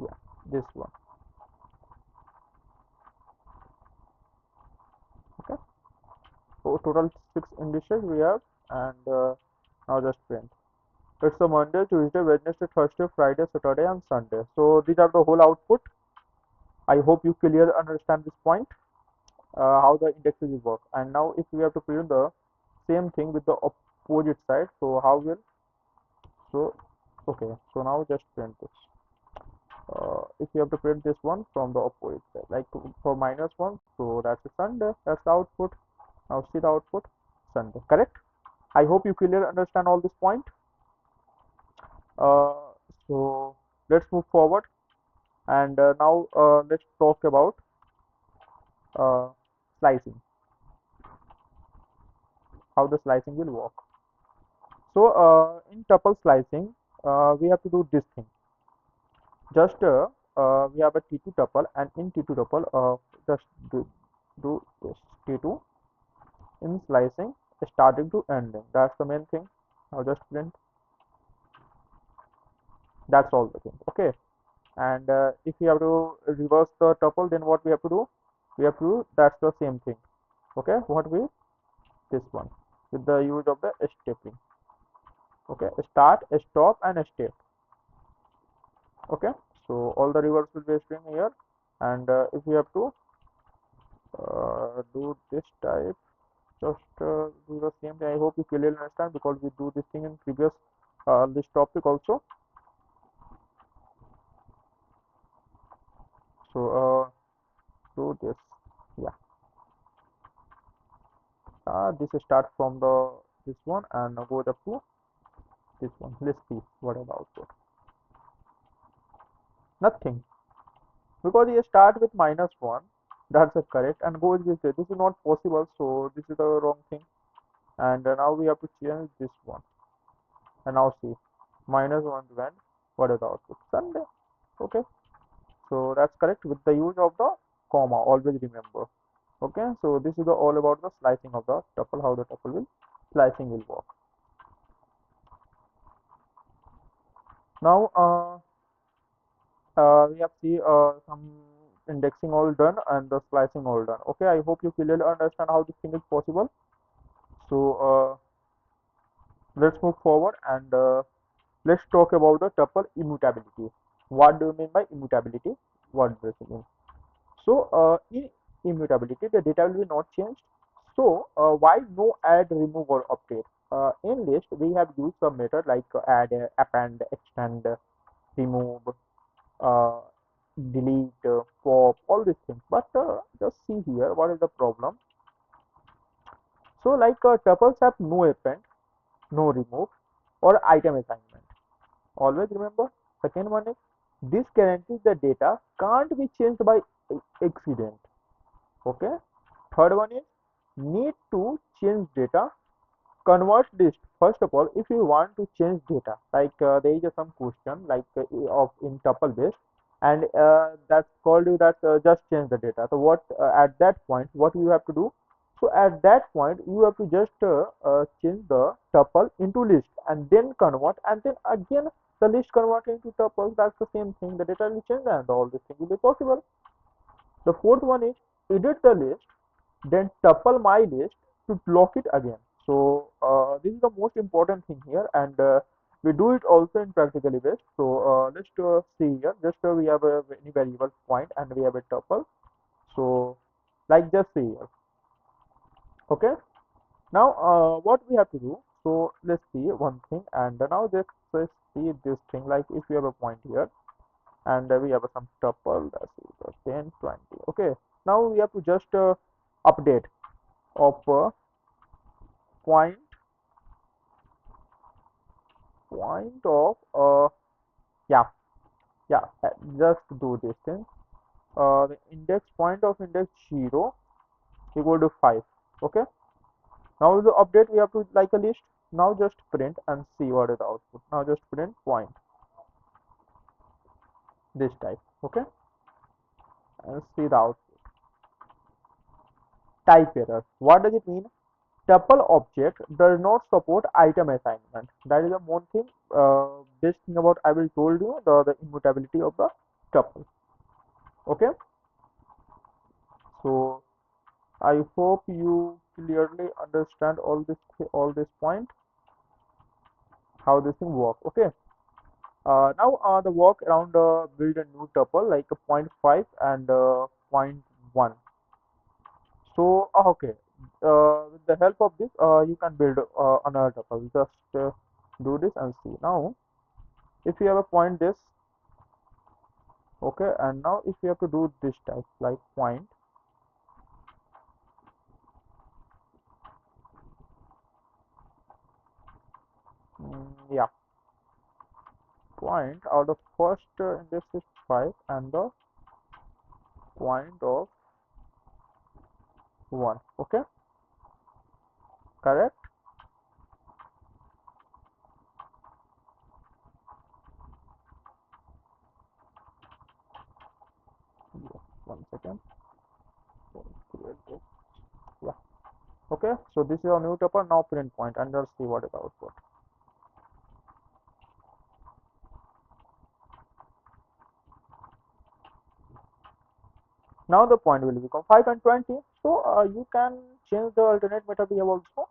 Yeah, this one. Okay. So total 6 indices we have, and now just print. It's a Monday, Tuesday, Wednesday, Thursday, Friday, Saturday, and Sunday. So these are the whole output. I hope you clearly understand this point, how the indexes work. And now if we have to print the same thing with the opposite side, so how will, so okay, so now just print this. If you have to print this one from the opposite side, like for -1, so that's a Sunday, that's the output. Now see the output, Sunday, correct? I hope you clearly understand all this point. Uh, so let's move forward, and now let's talk about uh, slicing, how the slicing will work. So in tuple slicing, we have to do this thing. Just we have a T2 tuple, and in T2 tuple, just do this T2 in slicing, starting to ending. That's the main thing. Now just print. That's all the thing. Okay. And if we have to reverse the tuple, then what we have to do? We have to do that's the same thing. Okay. What we this one with the use of the stepping. Okay. Start, stop, and step. Okay, so all the rivers will be stream here, and if you have to do this type, just do the same thing. I hope you clearly understand because we do this thing in previous this topic also. So do this. Yeah, this start from the this one and go up to this one. Let's see what about it. Nothing, because you start with -1. That's a correct and go with this. This is not possible, so this is the wrong thing. And now we have to change this one. And now see, -1 went. What is the output? Sunday. Okay, so that's correct with the use of the comma. Always remember. Okay, so this is the all about the slicing of the tuple, how the tuple will slicing will work. Now we have see some indexing all done and the slicing all done. Okay, I hope you clearly understand how this thing is possible. So let's move forward and let's talk about the tuple immutability. What do you mean by immutability? What does it mean? So in immutability, the data will be not changed. So why no add, remove or update? In list, we have used some method like add, append, extend, remove, uh, delete, pop, all these things. But just see here, what is the problem? So like tuples have no append, no remove, or item assignment. Always remember. Second one is this guarantees the data can't be changed by accident. Okay. Third one is need to change data. Convert list. First of all, if you want to change data, like there is some question like of in tuple based, and that's called you that just change the data. So what at that point, what you have to do? So at that point, you have to just change the tuple into list, and then convert, and then again the list convert into tuples. That's the same thing. The data will change, and all these things will be possible. The fourth one is edit the list, then tuple my list to lock it again. So this is the most important thing here, and we do it also in practically based. So let's see here. Just we have a any variable point and we have a tuple. So like just see here. Okay. Now what we have to do? So let's see one thing, and now let's see this thing. Like if we have a point here, and we have some tuple. That's 10, 20. Okay. Now we have to just update of point point of yeah yeah just do this thing. The index point of index 0 equal to 5. Okay, now the update we have to like a list. Now just print and see what is the output. Now just print point this type. Okay, and see the output. Type error, what does it mean? Tuple object does not support item assignment. That is the one thing. This thing about I will told you the immutability of the tuple. Okay, so I hope you clearly understand all this point how this thing work. Okay. Now the work around build a new tuple like a point 0.5 and point 0.1. So okay, with the help of this, you can build another tuple. Just do this and see. Now, if you have a point this, okay, and now if you have to do this type like point, yeah, point out of first index is 5 and the point of 1. Okay, correct. Yes, 1 second. Yeah. Okay, so this is a new tuple. Now print point and let's see what is the output. Now the point will become 5 and 20. So you can change the alternate method here also.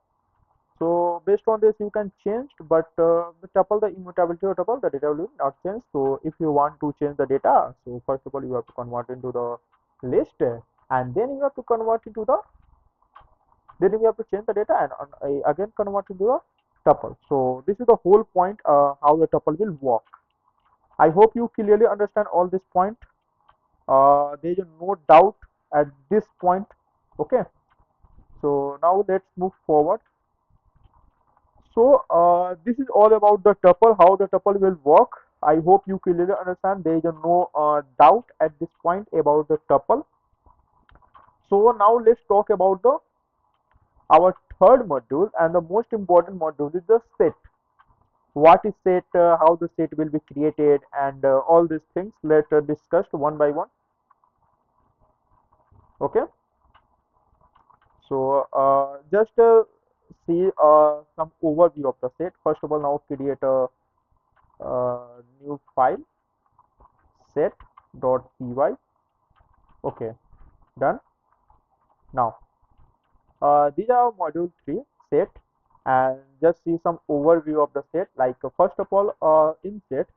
So based on this, you can change, but the tuple, the immutability of tuple, the data will not change. So if you want to change the data, so first of all, you have to convert into the list, and then you have to convert into the, then you have to change the data and again convert into the tuple. So this is the whole point, how the tuple will work. I hope you clearly understand all this point. There is no doubt at this point. Okay. So now let's move forward. So this is all about the tuple, how the tuple will work. I hope you clearly understand. There is no doubt at this point about the tuple. So now let's talk about the our third module, and the most important module is the set. What is set? How the set will be created, and all these things. Let's discuss one by one. Okay. So just see some overview of the set. First of all, now create a new file, set.py. Okay, done. Now these are module 3 set, and just see some overview of the set. Like first of all, in set,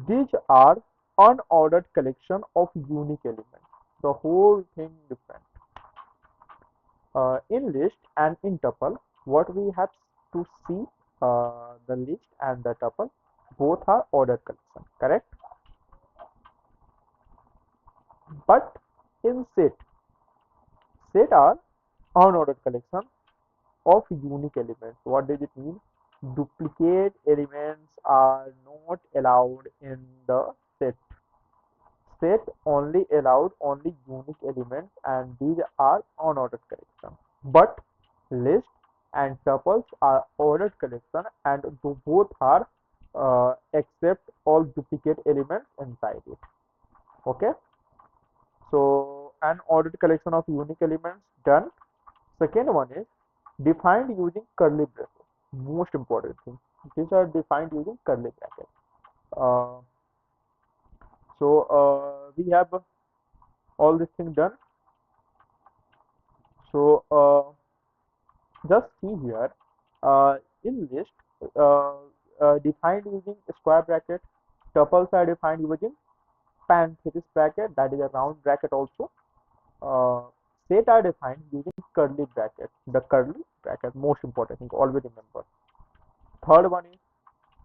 these are unordered collection of unique elements. The whole thing different. In list and in tuple, what we have to see, the list and the tuple both are ordered collection, correct? But in set are unordered collection of unique elements. What does it mean? Duplicate elements are not allowed in the set. Set only allowed only unique elements, and these are unordered collection. But list and tuples are ordered collection, and both are except all duplicate elements inside it. Okay. So an ordered collection of unique elements done. Second one is defined using curly brackets. Most important thing. These are defined using curly brackets. Uh, so we have all this thing done. So just see here, in list, uh, defined using square bracket. Tuples are defined using parenthesis bracket, that is a round bracket also. Uh, Set are defined using curly bracket. The curly bracket, most important thing, always remember. Third one is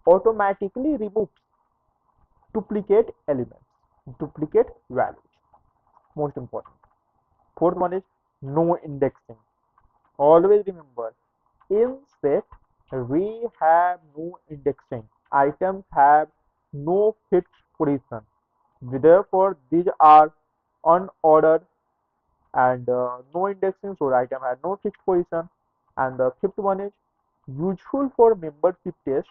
automatically removes duplicate elements, duplicate values, most important. Fourth one is no indexing. Always remember, in set we have no indexing. Items have no fixed position. Therefore, these are unordered, and no indexing, so item has no fixed position. And the fifth one is useful for membership tests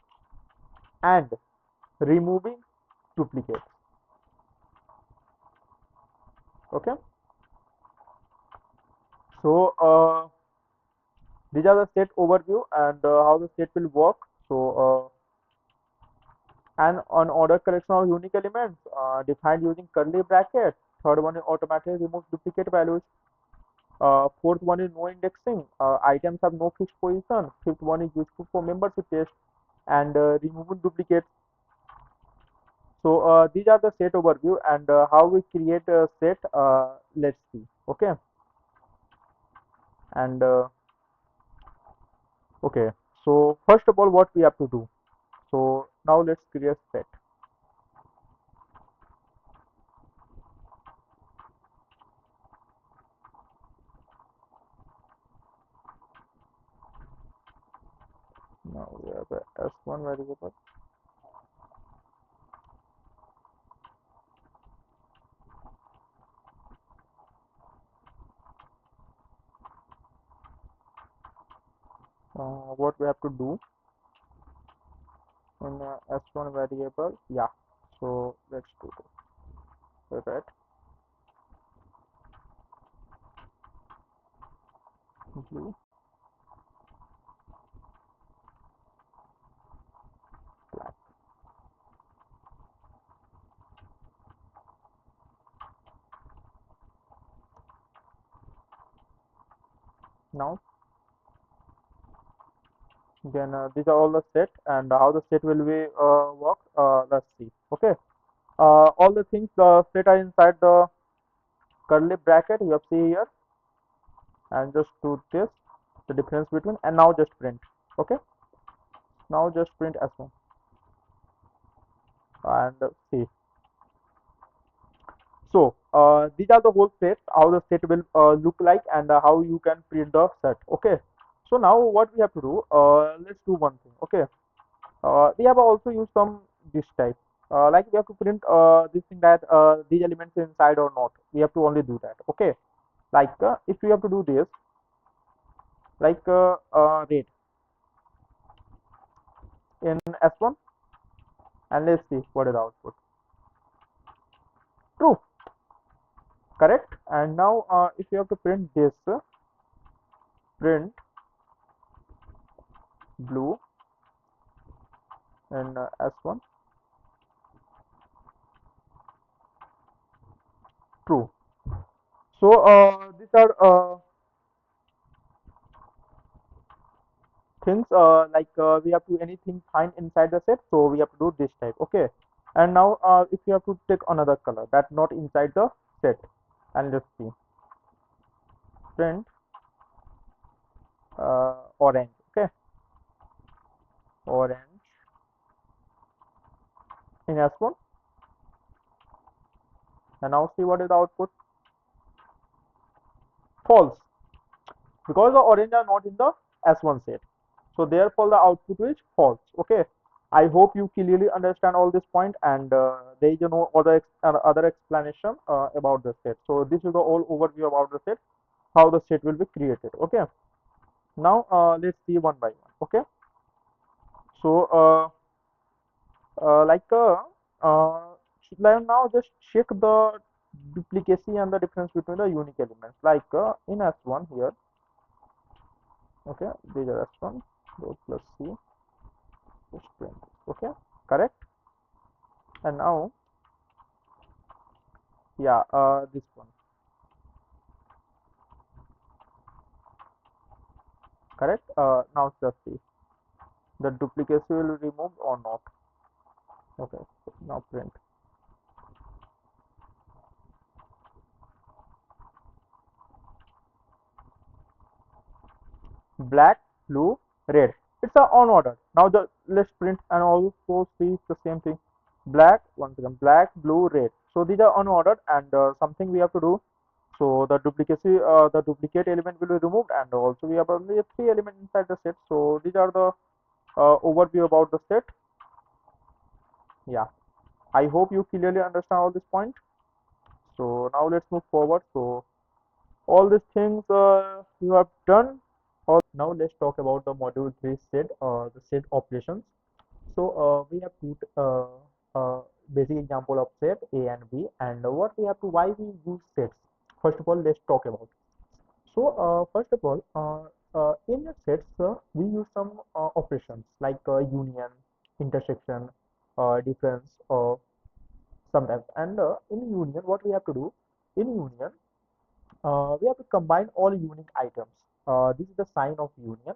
and removing duplicates. Okay. So these are the set overview, and how the set will work. So an unordered collection of unique elements defined using curly brackets. Third one is automatically removes duplicate values. Fourth one is no indexing. Items have no fixed position. Fifth one is useful for membership test and removing duplicates. So these are the set overview, and how we create a set. Let's see. Okay. And okay. So first of all, what we have to do. So now let's create set. Now we have a S1 variable. What we have to do in S1 variable? Yeah. So let's do this. Right. Blue, black. Now Then these are all the set, and how the set will be work. Let's see. Okay. All the things the set are inside the curly bracket you have see here, and just do this, the difference between, and now just print. Okay. Now just print as one, and see. So these are the whole sets, how the set will look like, and how you can print the set. Okay. So now what we have to do, let's do one thing. Okay. We have also used some this type. Like we have to print this thing that these elements inside or not. We have to only do that. Okay. Like if we have to do this, like rate in S1, and let's see what is the output. True, correct. And now if you have to print this, print blue in S1, true. So these are things like we have to anything find inside the set, so we have to do this type. Okay. And now if you have to take another color that not inside the set, and let's see, print orange. Okay. Orange in S1, and now see what is the output. False, because the orange are not in the S1 set, so therefore the output is false. Okay. I hope you clearly understand all this point, and there is no other explanation about the set. So this is the whole overview about the set, how the set will be created. Okay. Now let's see one by one. Okay. So like now just check the duplicacy and the difference between the unique elements. Like in S1 here. Okay, these are S1, dot plus C, just print. Okay, correct. And now, yeah, this one, correct. Now just see, the duplicacy will be removed or not. Okay, so now print. Black, blue, red. It's a on order. Now the let's print and also see the same thing. Black, once again, black, blue, red. So these are unordered, and something we have to do. So the duplicate element will be removed, and also we have only three elements inside the set. So these are the overview about the set. Yeah, I hope you clearly understand all this point. So now let's move forward. So all these things you have done. Now let's talk about the module 3 set, the set operations. So we have put basic example of set A and B, and what we have to why we use sets. First of all, let's talk about. So first of all, in the sets we use some operations like union, intersection, difference, sometimes. And in union, what we have to do in union, we have to combine all unique items. This is the sign of union.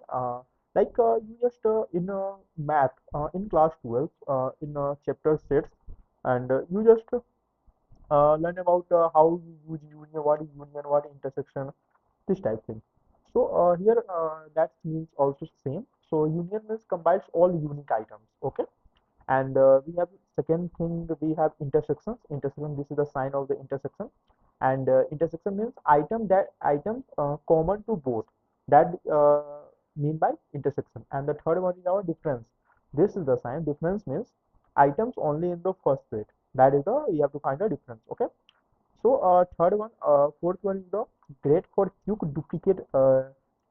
Like you just in math in class 12 in chapter sets, and you just learn about how you use union, what intersection, this type thing. So here that means also same. So union means combines all unique items. Okay. And we have second thing, we have intersection. This is the sign of the intersection, and intersection means items common to both, that mean by intersection. And the third one is our difference. This is the sign. Difference means items only in the first set, that is the you have to find a difference. Okay. So fourth one is the great for quick duplicate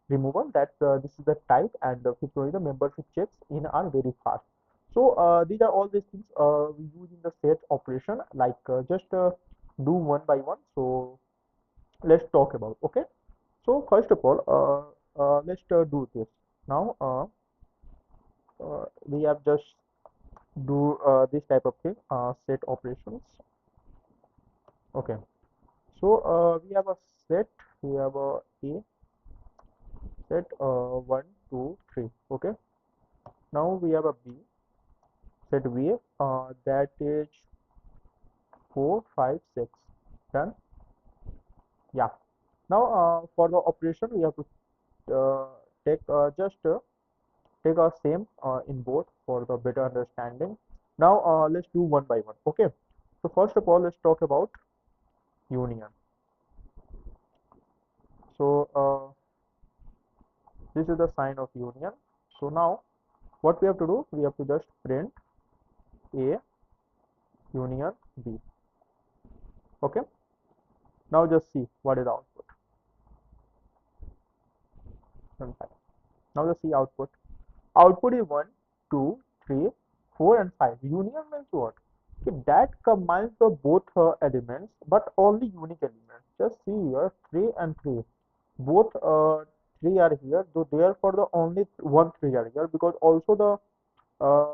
removal. That this is the type, and the fifth one is the membership checks in are very fast. So these are all these things we use in the set operation. Like just do one by one. So let's talk about. Okay. So first of all, let's do this. Now we have just do this type of thing. Set operations. Okay. So we have a set. We have a set 1 2 3. Okay. Now we have a b, set b, that is 4 5 6. Done. Yeah. Now for the operation we have to take just take a same in both for the better understanding. Now let's do one by one. Okay. So first of all, let's talk about union. So this is the sign of union. So now what we have to do? We have to just print A union B. Okay. Now just see what is the output. Now just see output. Output is 1, 2, 3, 4 and 5. Union means what? Okay, that combines the both elements but only unique elements. Just see here 3 and 3. Both 3 are here. So therefore the only one 3 are here because also the uh,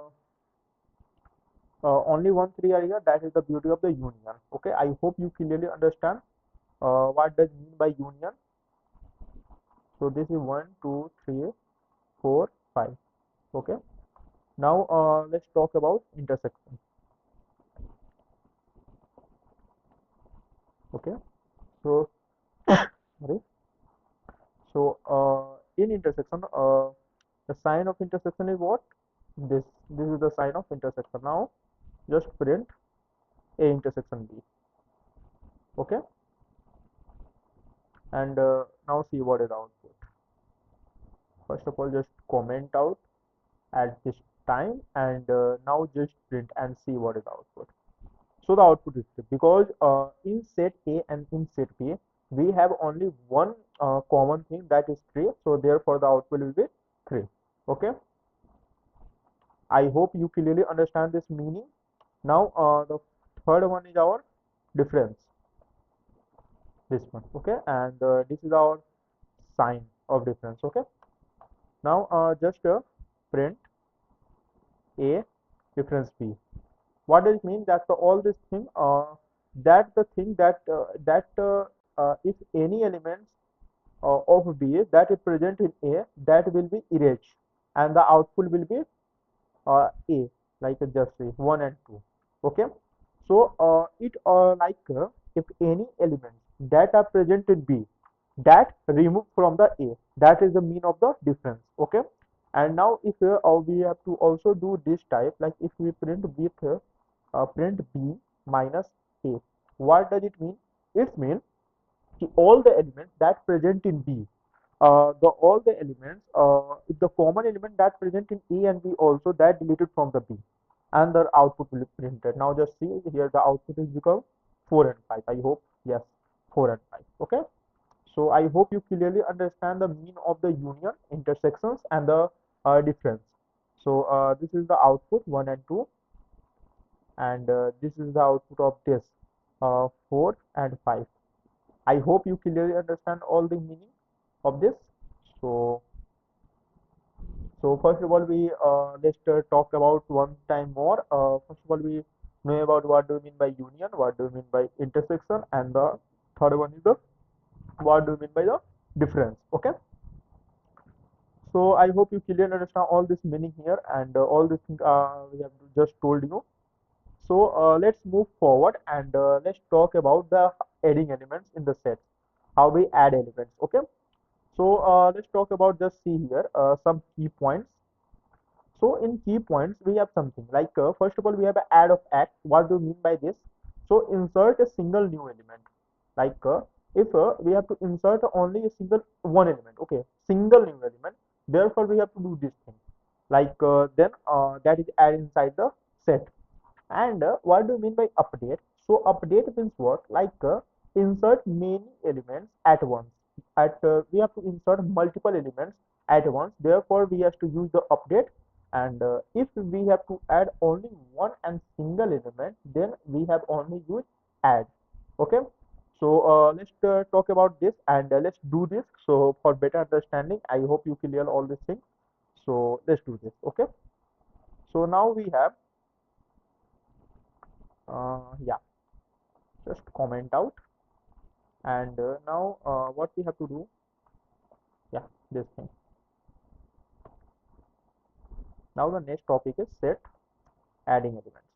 only one 3 are here. That is the beauty of the union. Okay, I hope you clearly understand what does mean by union. So this is 1, 2, 3, 4, 5. Okay. Now let's talk about intersection. Okay. So sorry. So in intersection, the sign of intersection is what? This this is the sign of intersection. Now just print A intersection B. Okay. And now see what is the output. First of all, just comment out at this time, and now just print and see what is the output. So the output is 3 because in set A and in set B we have only one common thing, that is 3. So therefore the output will be 3. Okay. I hope you clearly understand this meaning. Now the third one is our difference. This one. Okay. And this is our sign of difference. Okay. Now just print A difference B. What does it mean? That all this thing that the thing that if any elements of B that is present in A, that will be erased and the output will be A, like just say 1 and 2. Okay. So it like if any elements that are present in B that remove from the A, that is the mean of the difference. Okay. And now if we have to also do this type, like if we print with print B minus A, what does it mean? It means all the elements that present in B, the all the elements, if the common element that present in A and B also, that deleted from the B, and the output will be printed. Now just see here the output is become 4 and 5. I hope yes, 4 and 5. Okay. So I hope you clearly understand the mean of the union, intersections, and the difference. So this is the output 1 and 2, and this is the output of this 4 and 5. I hope you clearly understand all the meaning of this. So, so first of all, we let's talk about one time more. First of all, we know about what do you mean by union, what do you mean by intersection, and the third one is the what do you mean by the difference. Okay. So I hope you clearly understand all this meaning here and all this thing we have just told you. So let's move forward and let's talk about the adding elements in the set. How we add elements. Okay. So let's talk about, just see here some key points. So in key points, we have something like first of all, we have a add of X. What do you mean by this? So insert a single new element. Like if we have to insert only a single one element, okay, single new element. Therefore, we have to do this thing. Like then that is add inside the set. And what do you mean by update? So update means what? Like insert many elements at once. At we have to insert multiple elements at once. Therefore, we have to use the update. And if we have to add only one and single element, then we have only used add. Okay. So let's talk about this and let's do this. So for better understanding, I hope you clear all these things. So let's do this. Okay. So now we have yeah, just comment out, and now what we have to do, yeah, this thing. Now the next topic is set adding elements.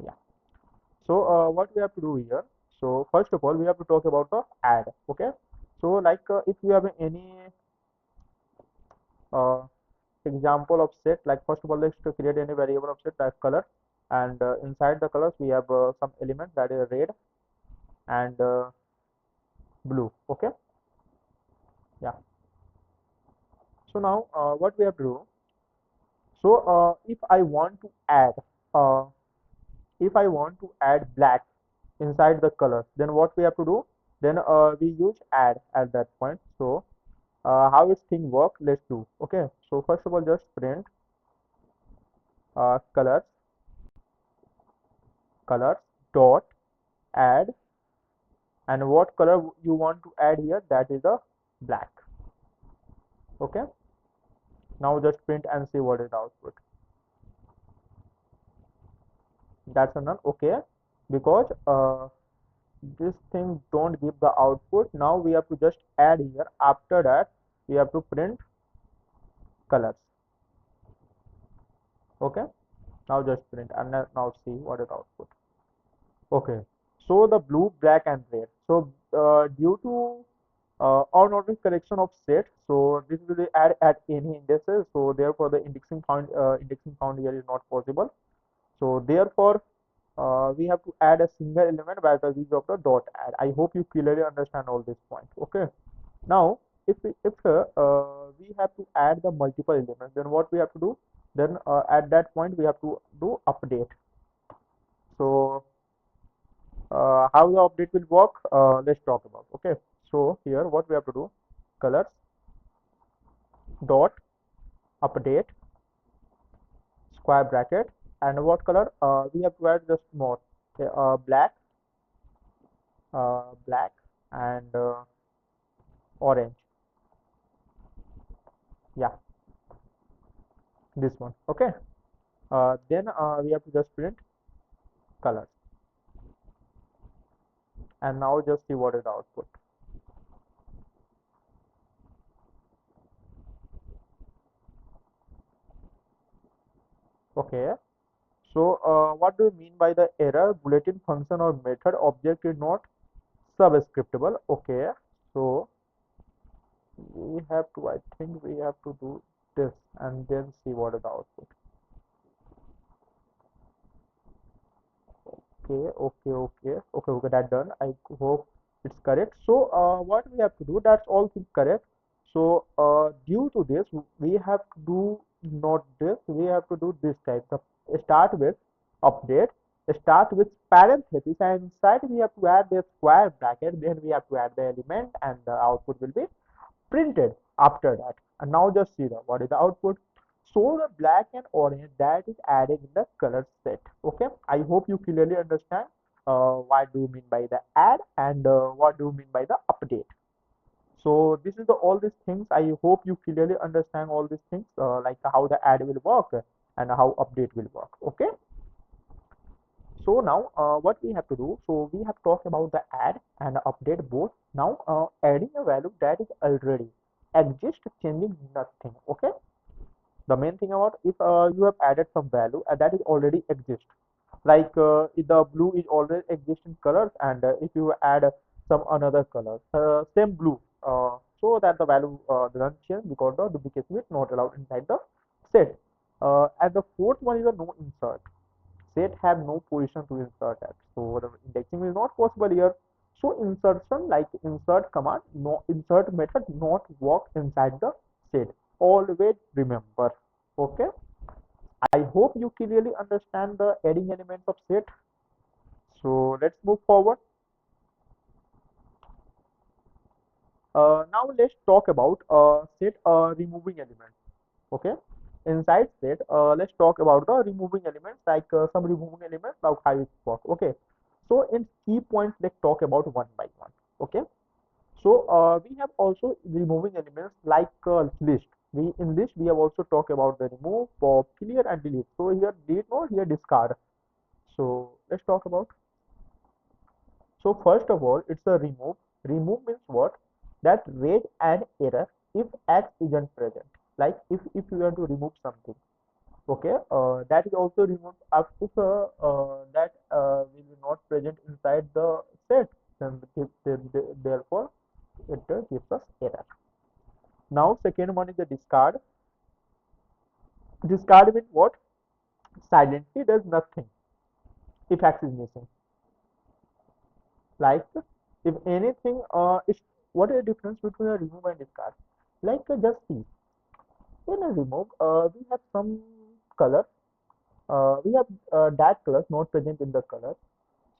Yeah. So what we have to do here? So first of all, we have to talk about the add. Okay. So like if you have any uh, example of set, like first of all, let's to create any variable of set like color, and inside the colors we have some element that is red and blue. Okay. Yeah. So now what we have to do? So if I want to add uh, if I want to add black inside the colors, then what we have to do? Then we use add at that point. So how this thing work? Let's do. Okay. So first of all, just print colors colors dot add, and what color you want to add here? That is a black. Okay. Now just print and see what is the output. That's a none. Okay. Because this thing don't give the output. Now we have to just add here. After that we have to print colors. Okay. Now just print and now see what is the output. Okay. So the blue, black and red. So due to unordered collection of sets, so this will be add at any indices. So therefore the indexing found here is not possible. So therefore we have to add a single element by the use of the dot add. I hope you clearly understand all this point. Okay. Now, if we have to add the multiple elements, then what we have to do? Then at that point we have to do update. So how the update will work? Let's talk about. Okay. So here what we have to do? Colors dot update square bracket, and what color? We have to add just more. Okay, black and orange. Yeah, this one. Okay. Then we have to just print colors, and now just see what is the output. Okay. So what do you mean by the error? Bulletin function or method object is not subscriptable. Okay. So we have to, I think we have to do this and then see what is the output. Okay, that done. I hope it's correct. So what we have to do, that's all things correct. So due to this, we have to do not this, we have to do this type of start with update, start with parenthesis, and inside we have to add the square bracket, then we have to add the element, and the output will be printed after that. And now just see the what is the output. So the black and orange that is added in the color set. Okay, I hope you clearly understand what do you mean by the add and what do you mean by the update. So this is the all these things. I hope you clearly understand all these things, like how the add will work and how update will work. Okay. So now what we have to do, so we have talked about the add and the update both. Now adding a value that is already exist, changing nothing. Okay. The main thing about if you have added some value that is already exist, like if the blue is already exist in colors, and if you add some another color same blue, so that the value doesn't change because the duplication is not allowed inside the set. And the fourth one is a no insert. Set have no position to insert at, so the indexing is not possible here. So insertion, like insert command, no insert method not work inside the set. Always remember. Okay. I hope you clearly understand the adding elements of set. So let's move forward. Now let's talk about set removing elements. Okay. Inside set, let's talk about the removing elements, like some removing elements, like how it work. Okay. So in key points, let's talk about one by one. Okay. So we have also removing elements like list. We in list we have also talked about the remove, pop, clear, and delete. So here delete or here discard. So let's talk about. So first of all, it's a remove. Remove means what? That raise an error if X isn't present. Like if you want to remove something, okay, that is also removed if that will be not present inside the set, then therefore it gives us error. Now second one is the discard. Discard means what? Silently does nothing if X is missing. Like if anything is, what is the difference between a remove and discard? Like just see, in a remove we have some color, we have that colors not present in the color.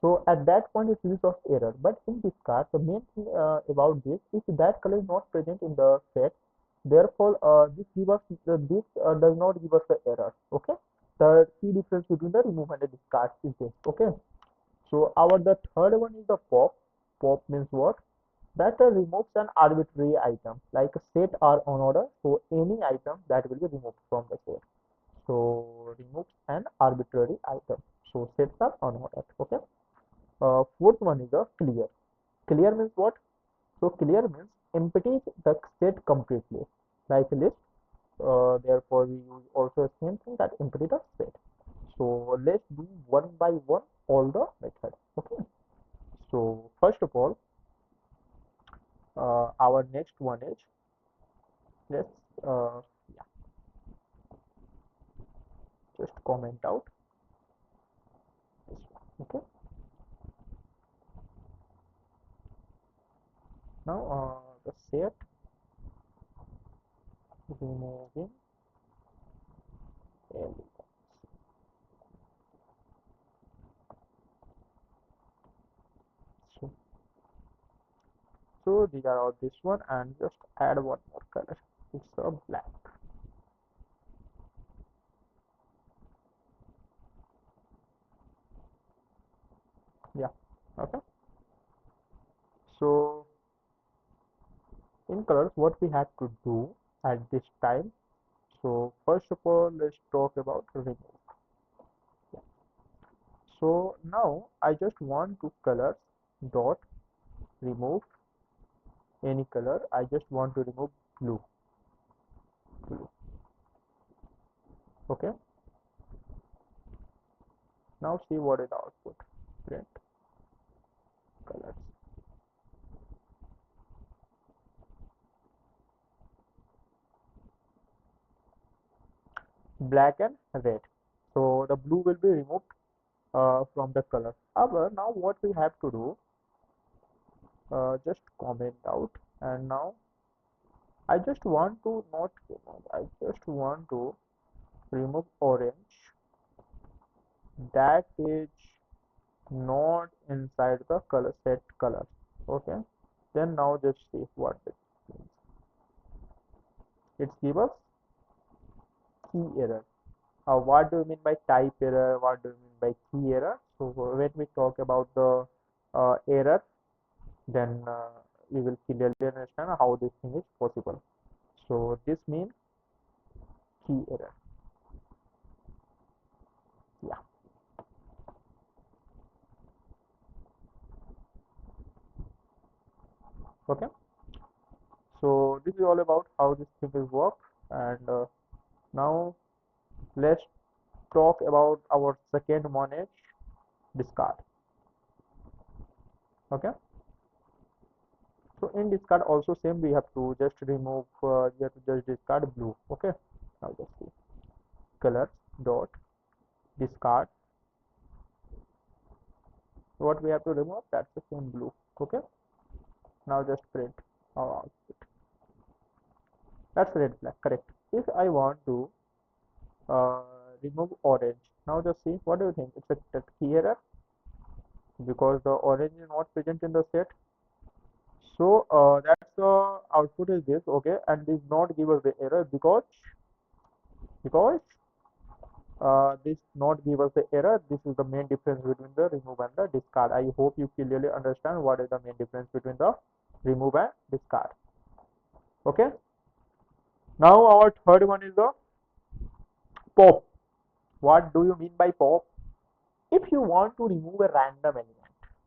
So at that point it is of error. But in discard, the main thing about this, if that color is not present in the set, therefore this give us this does not give us the error. Okay, the key difference between the remove and the discard is this. Okay, so our the third one is the pop. Pop means what? That removes an arbitrary item. Like a set are on order, so any item that will be removed from the set. So removes an arbitrary item. So sets are unordered. Okay. Fourth one is the clear. Clear means what? So clear means empties the set completely. Like a list. Therefore, we use also the same thing, that empty the set. So let's do one by one all the methods. Okay. So first of all, our next one is, let's yeah, just comment out this one. Okay. Now the set removing elements. So, so these are all this one, and just add one more color. It's a black. Yeah. Okay. So in colors, what we have to do at this time. So first of all, let's talk about remove. Yeah. So now I just want to colors dot remove any color. I just want to remove blue. Blue. Okay. Now see what is the output. Print colors. Black and red. So the blue will be removed from the color. However, now what we have to do, just comment out, and now I just want to not remove, I just want to remove orange that is not inside the color set color. Okay, then now just see what it means. It gives us key error. What do you mean by type error? What do you mean by key error? So when we talk about the error, then we will clearly understand how this thing is possible. So this means key error. Yeah. Okay. So this is all about how this thing will work, and now let's talk about our second one is discard. Okay. So in discard also same, we have to just remove, we have to just discard blue. Okay. Now just see colors dot discard. What we have to remove, that's the same blue. Okay. Now just print our output. That's red flag, correct. If I want to uh, remove orange, now just see what do you think, it's a key error because the orange is not present in the set. So that's the output is this. Okay, and this not give us the error because this not give us the error. This is the main difference between the remove and the discard. I hope you clearly understand what is the main difference between the remove and discard. Okay, now our third one is the pop. What do you mean by pop? If you want to remove a random element,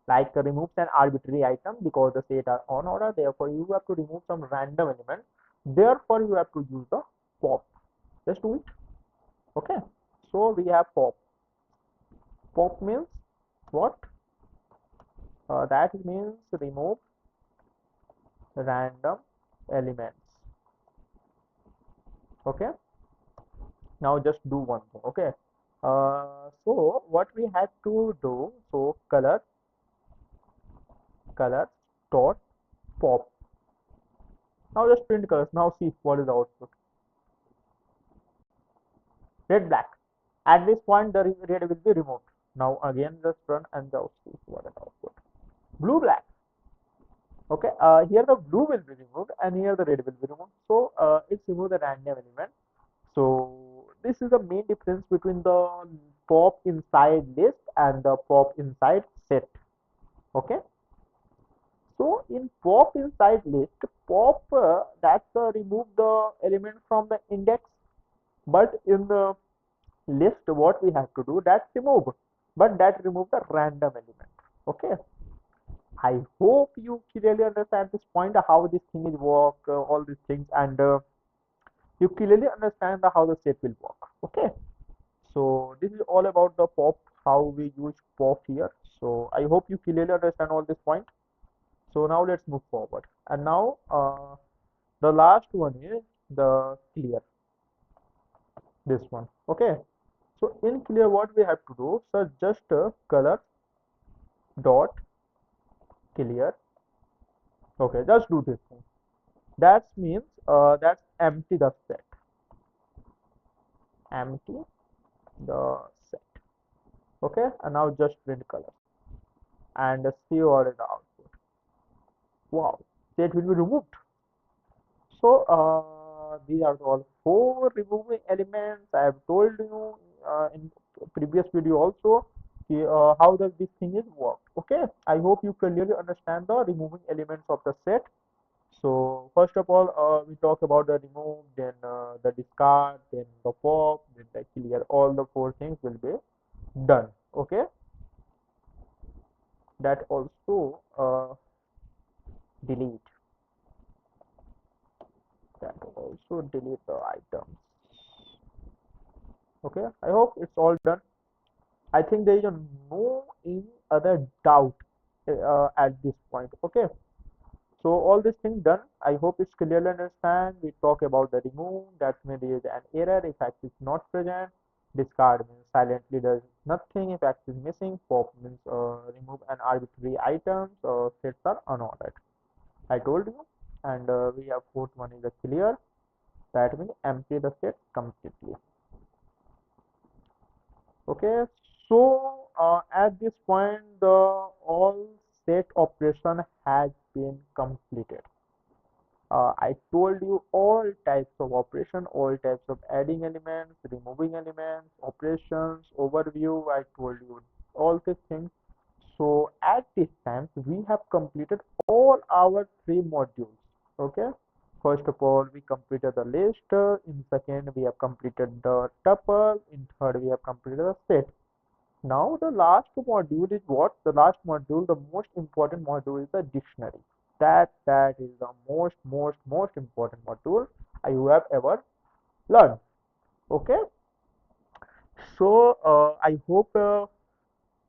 like removes an arbitrary item because the set are on order, therefore you have to remove some random element. Therefore, you have to use the pop. Just do it. Okay. So we have pop. Pop means what? That means remove random elements. Okay. Now just do one thing. Okay. So what we had to do? So color dot pop. Now just print colors. Now see what is the output. Red black. At this point the red will be removed. Now again just run and just see what is the output. Blue black. Okay, here the blue will be removed and here the red will be removed. So it's remove the random element. So this is the main difference between the pop inside list and the pop inside set. Okay, so in pop inside list, pop that's remove the element from the index, but in the list what we have to do, that's remove, but that remove the random element. Okay, I hope you clearly understand this point, how this thing is work, all these things, and you clearly understand how the set will work. Okay, so this is all about the pop, how we use pop here. So I hope you clearly understand all this point. So now let's move forward. And now the last one is the clear. This one. Okay. So in clear, what we have to do? So just color dot clear. Okay, just do this thing. That means that's empty the set. Empty the set. Okay, and now just print color and see what is the output. Wow, set will be removed. So these are all four removing elements. I have told you in previous video also how does this thing is work. Okay, I hope you clearly understand the removing elements of the set. So first of all, we talk about the remove, then the discard, then the pop, then the clear. All the four things will be done. Okay, that also delete. That also delete the items. Okay, I hope it's all done. I think there is no any other doubt at this point. Okay, so all this thing done. I hope it's clearly understand. We talk about the remove. That means there is an error if X is not present. Discard means silently does nothing if X is missing. Pop means remove an arbitrary items. Sets are unordered. I told you. And we have fourth one is a clear. That means empty the set completely. Okay, so at this point the all set operation has been completed. I told you all types of operation, all types of adding elements, removing elements, operations, overview. I told you all these things. So at this time we have completed all our three modules. Okay, first of all we completed the list, in second we have completed the tuple, in third we have completed the set. Now the last module is what? The last module, the most important module is the dictionary. That is the most important module I have ever learned. Okay, so I hope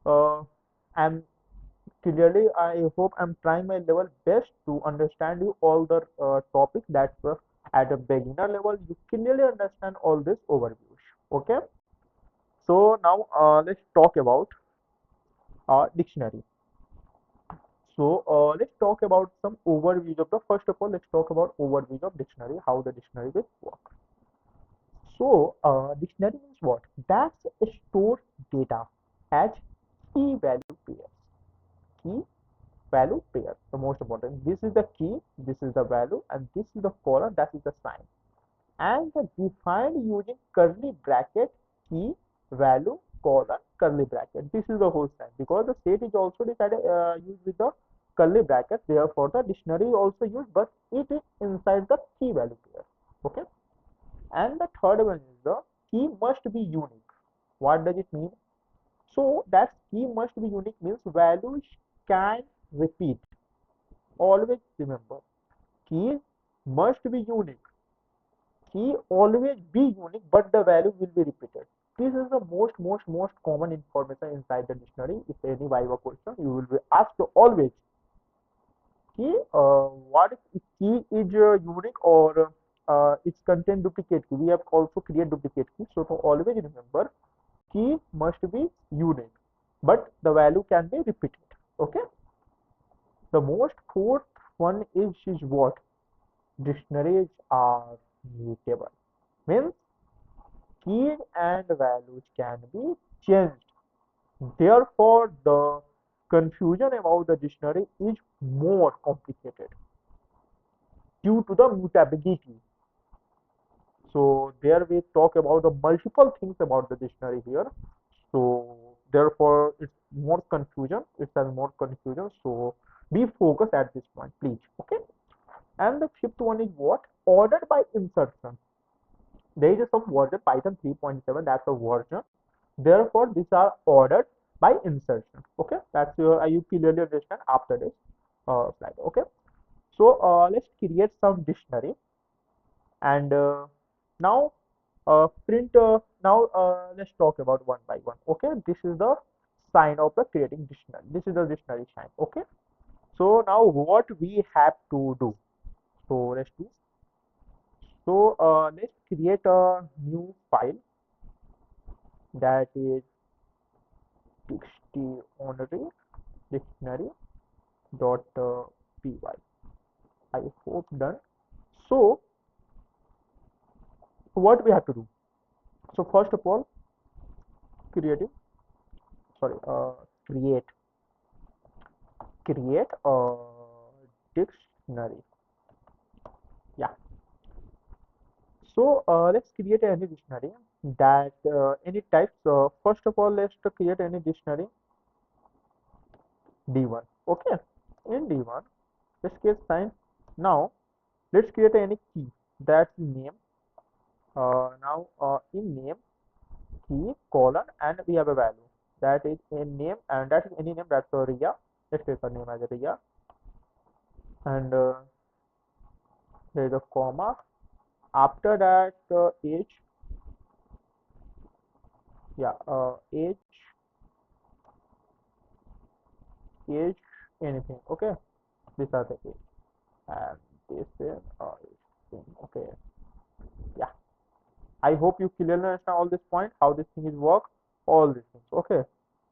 uh, I'm clearly. I hope I'm trying my level best to understand you all the topics that at a beginner level you clearly understand all this overviews. Okay, so now let's talk about dictionary. So let's talk about some overviews of the first of all let's talk about overviews of dictionary, how the dictionary will work. So dictionary means what? That's store data as key value pairs. Key value pairs, the most important. This is the key, this is the value, and this is the column, that is the sign. And the defined using curly bracket, key value colon curly bracket. This is the whole sign because the set is also decided used with the curly bracket. Therefore, the dictionary is also used, but it is inside the key value pair. Okay. And the third one is the key must be unique. What does it mean? So that key must be unique means values can repeat. Always remember, keys must be unique. key always be unique, but the value will be repeated. This is the most common information inside the dictionary. If any Viva question, you will be asked to always key. What if key is unique or its contain duplicate key? We have also create duplicate key. So to always remember, key must be unique, but the value can be repeated. Okay. The most fourth one is what? Dictionaries are mutable. Means keys and values can be changed. Therefore, the confusion about the dictionary is more complicated due to the mutability. So there we talk about the multiple things about the dictionary here. So therefore, it's more confusion. It has more confusion. So be focused at this point, please. Okay. And the fifth one is what? Ordered by insertion. There is some version Python 3.7, that's a version. Therefore, these are ordered by insertion. Okay, that's your you clearly understand after this slide. Okay, so let's create some dictionary and now print. Now let's talk about one by one. Okay, this is the sign of the creating dictionary. This is the dictionary sign. Okay, so now what we have to do? So let's do. So let's create a new file that is dictionary dot py. I hope done. So what we have to do? So first of all, creating sorry create a dictionary. Yeah. So let's create any dictionary that any types. First of all, let's create any dictionary D1. Okay. In D1, let's create sign. Now let's create any key that's name. Now in name key colon and we have a value that is a name and that is any name that's a Ria. Let's take a name as a Ria and there is a comma. After that age, yeah, age anything. Okay, these are the age and this is okay. Yeah, I hope you clearly understand all this point how this thing is work, all these things. Okay.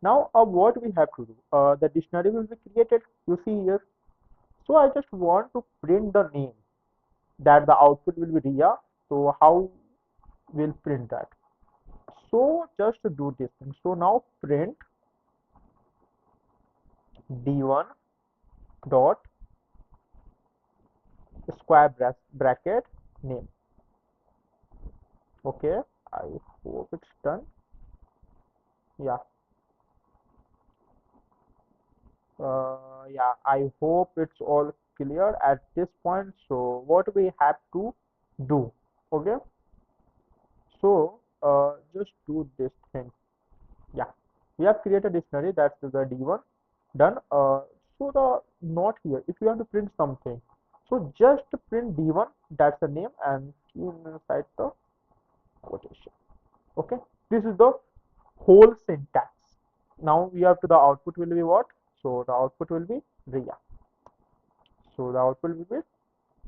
Now what we have to do? The dictionary will be created. You see here. So I just want to print the name that the output will be Ria. So how will print that? So just to do this thing. So now print D1 dot square bracket name. Okay, I hope it's done. Yeah. Yeah, I hope it's all clear at this point. So what we have to do? Okay, so just do this thing. Yeah, we have created a dictionary. That's the D1 done. So the note here, if you want to print something, so just print D1. That's the name and key inside the quotation. Okay, this is the whole syntax. Now we have to the output will be what? So the output will be Ria. So the output will be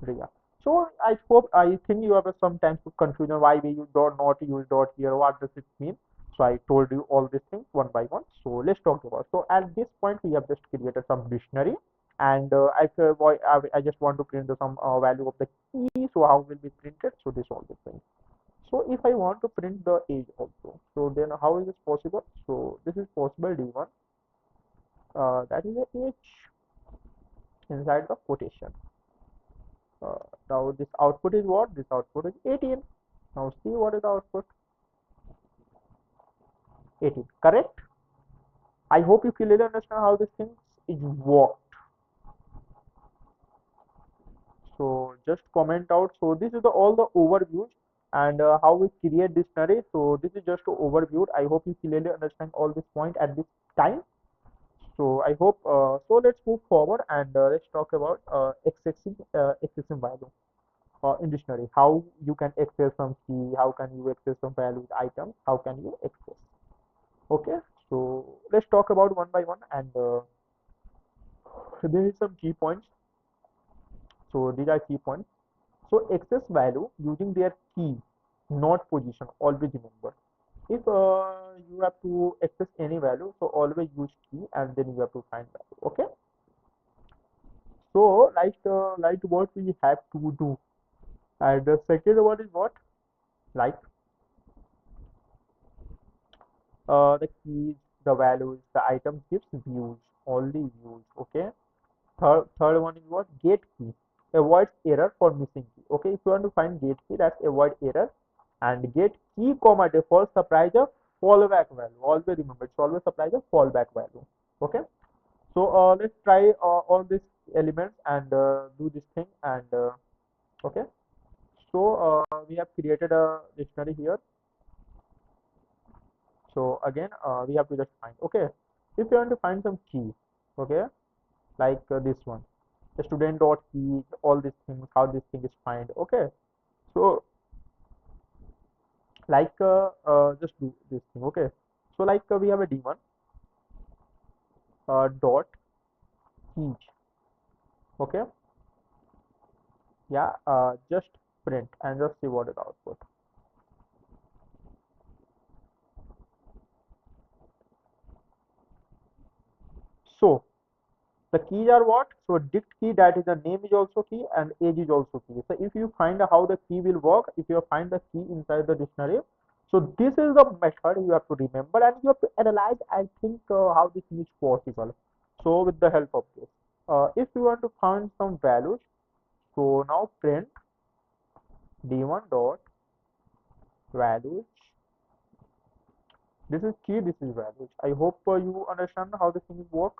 Ria. So I hope I think you have some time to confusion why we use dot not use dot here. What does it mean? So I told you all these things one by one. So let's talk about. So at this point we have just created some dictionary, and I just want to print some value of the key. So how will be printed? So this all the things. So if I want to print the age also, so then how is this possible? So this is possible D1. That is the age inside the quotation. Now this output is what? This output is 18. Now see what is the output? 18. Correct? I hope you clearly understand how this thing is worked. So just comment out. So this is all the overviews and how we create dictionary. So this is just overview. I hope you clearly understand all this point at this time. So I hope so let's move forward and let's talk about excessive value. in dictionary. How you can access some key, how can you access some valued items, how can you access. Okay, so let's talk about one by one, and there is some key points. So these are key points. So access value using their key, not position. Always remember. If you have to access any value, so always use key and then you have to find value. Okay. So like what we have to do. And the second one is what? Like the keys, the values, the item gives views, only views. Okay. Third one is what? Gate key. Avoids error for missing key. Okay, if you want to find gate key, that's avoid error. And gate key, comma, default supplies a fallback value. Always remember, it's always supplies a fallback value. Okay. So let's try all these elements and do this thing. And okay. So we have created a dictionary here. So again, we have to just find. Okay. If you want to find some key, okay, like this one, the student dot key, all these things, how this thing is find. Okay. So like just do this thing. Okay. So like we have a d1 dot key. Okay. Yeah. Just print and just see what is the output. So the keys are what? So dict key, that is the name is also key and age is also key. So if you find how the key will work, if you find the key inside the dictionary, so this is the method you have to remember and you have to analyze. I think how this is possible. So with the help of this, if you want to find some values, so now print d1 dot values. This is key. This is values. I hope you understand how the thing work.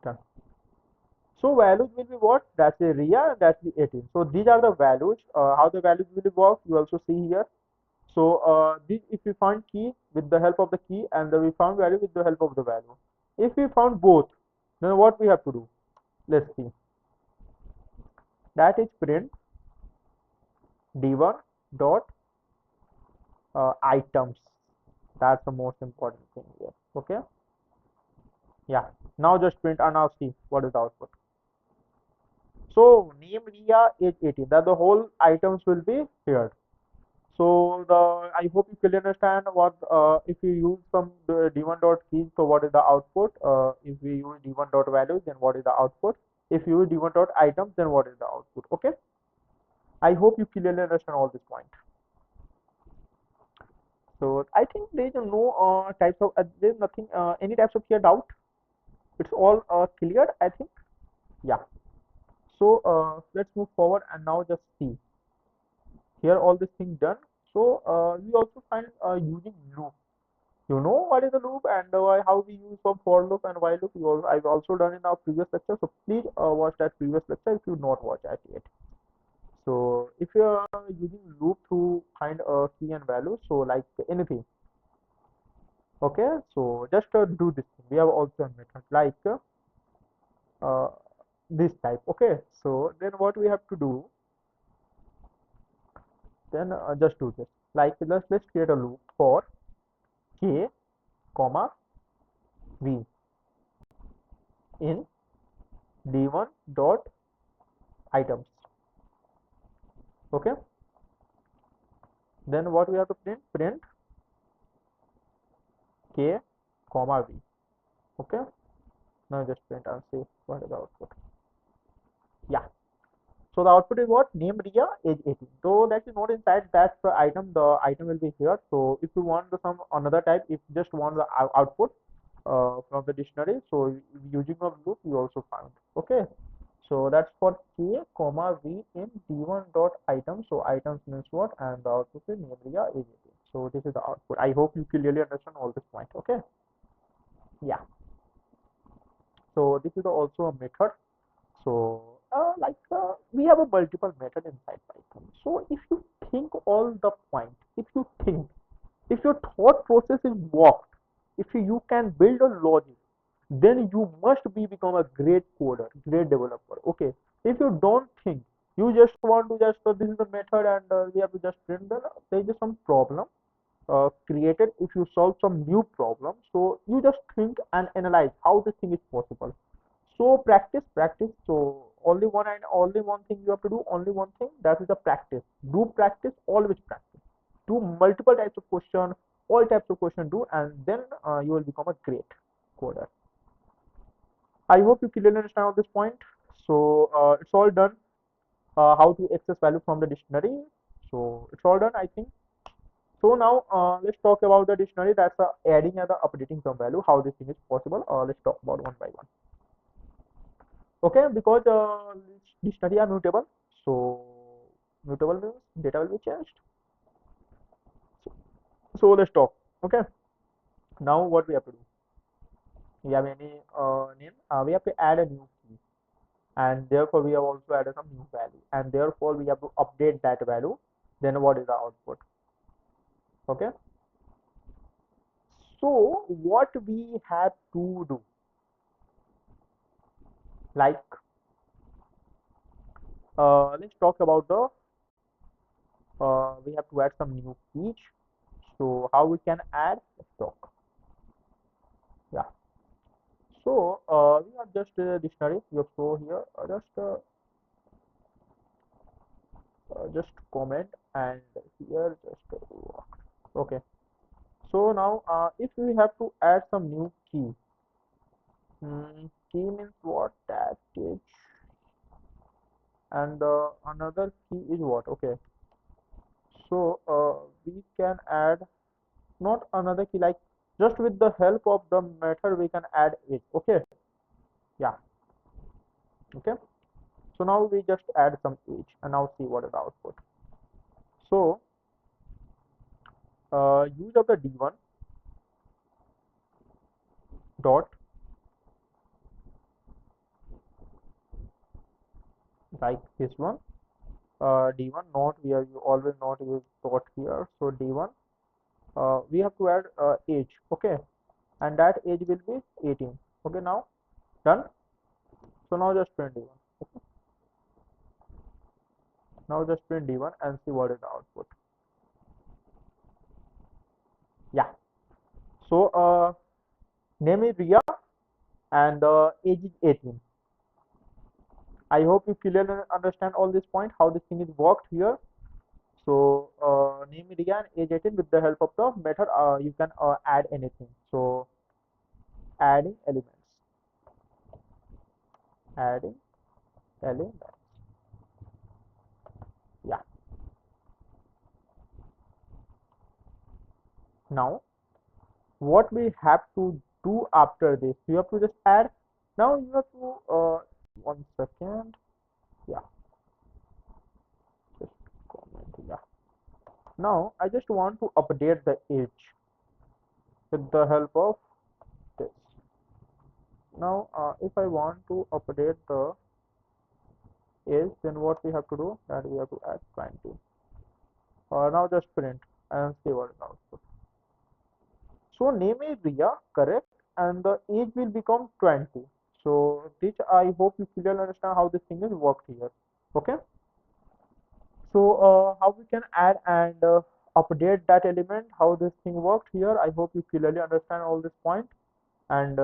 Done. So values will be what? That's the RIA and that's the 18. So these are the values. How the values will work, you also see here. So this, if we find key with the help of the key and we found value with the help of the value. If we found both, then what we have to do? Let's see. That is print d1 dot items. That's the most important thing here. Okay. Yeah. Now just print and now see what is the output. So name RIA age 18. That the whole items will be here. So I hope you clearly understand what if you use some d1 dot keys, so what is the output? If we use d1 dot values, then what is the output? If you use d1 dot items, then what is the output? Okay. I hope you clearly understand all this point. So I think there is no types of there's nothing any types of here doubt. It's all cleared, I think. Yeah. So let's move forward and now just see here all this thing done. So we also find using loop. You know what is a loop and how we use some for loop and while loop. I've also done in our previous lecture. So please watch that previous lecture if you not watch that yet. So if you are using loop to find a key and value, so like anything. Okay, so just do this thing. We have also a method like uh, this type. Okay, so then what we have to do? Then just do this. Like let's create a loop for k, comma v in d1 dot items. Okay, then what we have to print k comma v. Okay, now just print and see what is the output. Yeah, so the output is what? Name RIA age 18. So that is not inside that the item will be here. So if you want some another type, if you just want the output from the dictionary, so using a loop you also found. Okay, so that's for k comma v in d1 dot item. So items means what, and the output is name RIA age 18. So this is the output. I hope you clearly understand all this point. Okay, yeah. So this is also a method. So we have a multiple method inside Python. So if you think all the point, if your thought process is worked, if you can build a logic, then you must become a great coder, great developer. Okay. If you don't think, you just want to just this is the method and we have to just print, then there is some problem created if you solve some new problem. So you just think and analyze how this thing is possible. So practice, practice. So only one and only one thing you have to do, only one thing, that is the practice. Do practice, always practice. Do multiple types of question, all types of question do, and then you will become a great coder. I hope you clearly understand at this point. So it's all done. How to access value from the dictionary. So it's all done, I think. So now let's talk about the dictionary. That's adding and the updating some value. How this thing is possible. Let's talk about one by one. Okay, because dictionary are mutable. So mutable means data will be changed. So let's talk. Okay. Now what we have to do? We have any name. We have to add a new key, and therefore we have also added some new value, and therefore we have to update that value. Then what is the output? Okay. So what we have to do, like let's talk about the we have to add some new keys. So how we can add? Let's talk. Yeah. So we have just a dictionary. You have show here. Just comment and here just okay. So now if we have to add some new key, key means what? That is, and another key is what? Okay. So we can add not another key, like just with the help of the method we can add it. Okay. Yeah. Okay. So now we just add some age and now see what is the output. So use of the d1 dot, like this one, d1 not, where you always not use dot here. So d1 we have to add age. Okay. And that age will be 18. Okay. Now done. So now just print d1. Okay. Now just print d1 and see what is the output. Yeah. So name is Ria and age is 18. I hope you clearly understand all this point, how this thing is worked here. So name is Ria and age 18. With the help of the method you can add anything. So adding elements, adding elements. Yeah. Now what we have to do after this, you have to just add. Now you have to 1 second. Yeah, just comment. Yeah. Now I just want to update the age with the help of this. Now if I want to update the age, then what we have to do, that we have to add 20. Now just print and see what is the output. So name is Ria, correct, and the age will become 20. So this, I hope you clearly understand how this thing is worked here. Okay. So how we can add and update that element, how this thing works here. I hope you clearly understand all this point. And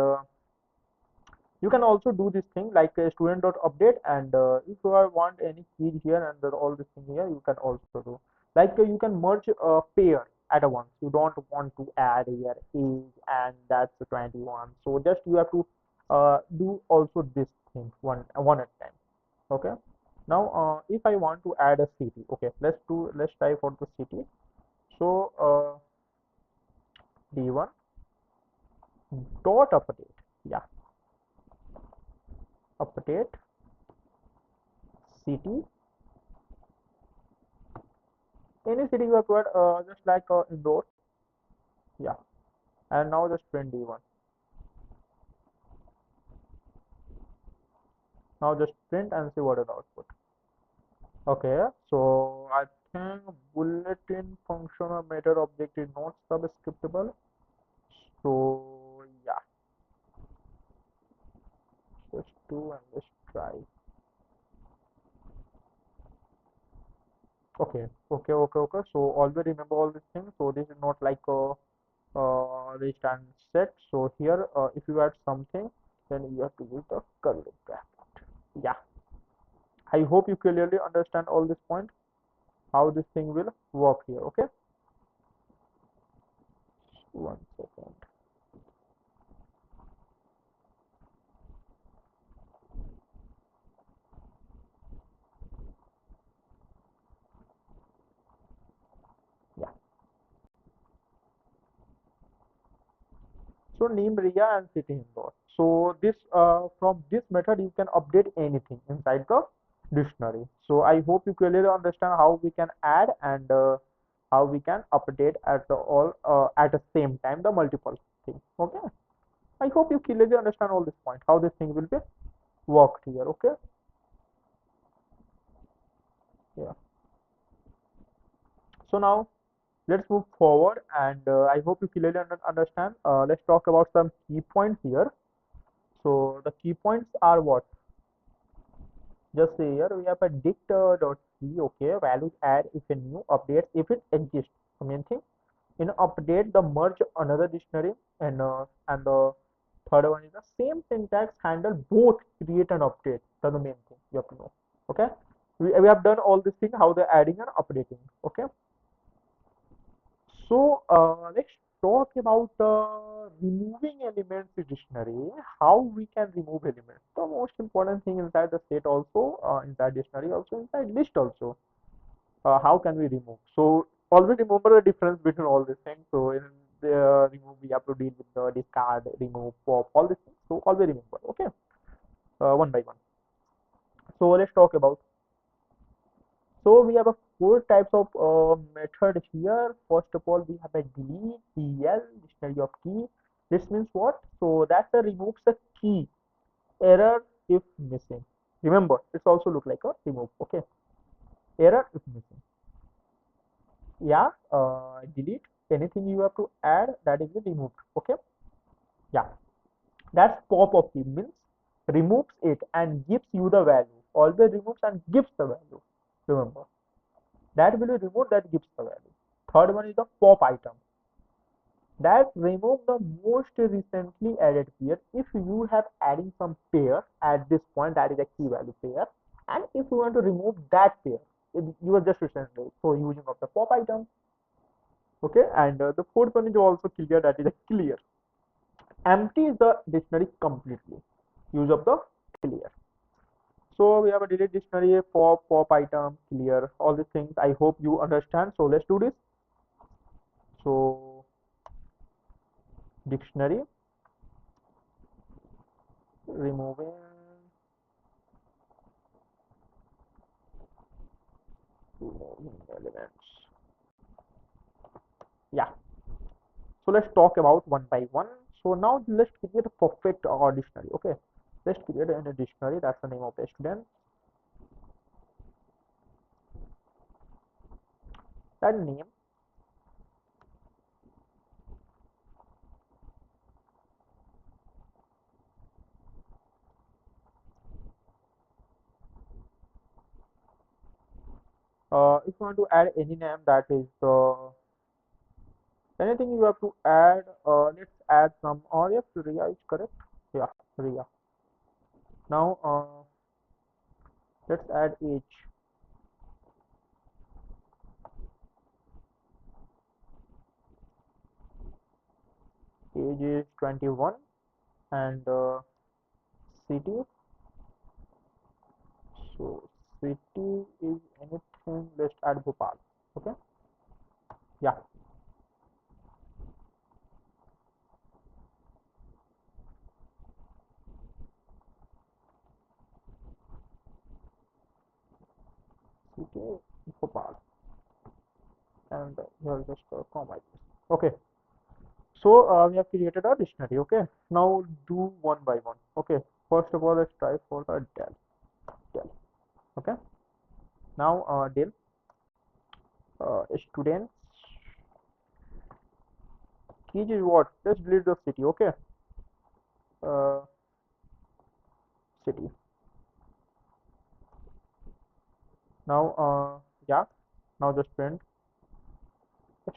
you can also do this thing like student dot update, and if you want any key here and all this thing here, you can also do, like you can merge a pair at once. You don't want to add here age and that's 21, so just you have to do also this thing one at a time. Okay. Now if I want to add a city, okay, let's try for the city. So d1 dot update. Yeah. Update city, any city you have to add, just like Indore. Yeah. And now just print d1. Now just print and see what is the output. Okay, so I think bulletin function or method object is not subscriptable. So yeah, just do and let's try. Okay, okay. So always remember all these things. So this is not like a list and set. So here, if you add something, then you have to use the curly bracket. Yeah, I hope you clearly understand all this point, how this thing will work here. Okay, one second. Yeah. So name Ria and city Indore. So this from this method you can update anything inside the dictionary. So I hope you clearly understand how we can add and how we can update at the all at the same time the multiple things. Okay. I hope you clearly understand all this point how this thing will be worked here. Okay. Yeah. So now let's move forward and I hope you clearly understand. Let's talk about some key points here. So the key points are what? Just say here we have a dict.c, okay, values add if a new updates if it exists. The main thing in update the merge another dictionary and the third one is the same syntax handle both create and update. That's the main thing you have to know. Okay, we have done all this thing how they're adding and updating. Okay, so let's talk about removing elements in dictionary. How we can remove elements. The most important thing inside the state also, inside dictionary also, inside list also. How can we remove? So always remember the difference between all these things. So in the remove, we have to deal with the discard, remove, pop, all these things. So always remember. Okay, one by one. So let's talk about. So we have a four types of method here. First of all, we have a delete, del, dictionary of key. This means what? So that removes a key error if missing. Remember, it's also look like a remove. Okay, error if missing. Yeah, delete anything you have to add that is removed. Okay, yeah, that's pop of key means removes it and gives you the value. Always removes and gives the value. Remember. That will be removed that gives the value. Third one is the pop item. That remove the most recently added pair. If you have adding some pair at this point, that is a key value pair. And if you want to remove that pair, you are just recently so using of the pop item. Okay, and the fourth one is also clear. That is a clear. Empty is the dictionary completely. Use of the clear. So we have a delete dictionary, pop item, clear, all these things. I hope you understand. So let's do this. So dictionary removing elements. Yeah. So let's talk about one by one. So now let's create a perfect dictionary. Okay. Let's create a dictionary. That's the name of the student. That name. If you want to add any name, that is anything you have to add. Let's add some. Or yes, Ria is correct. Yeah, Ria. Now let's add age. Age is 21 and city. So city is anything. Let's add Bhopal. Okay. Yeah. City Bhopal. And here just comma. Okay. So we have created a dictionary. Okay. Now do one by one. Okay. First of all, let's try for the del. Del. Okay. Now del. Students. Key is what? Let's delete the city. Okay. Uh, city. Now yeah. Now just print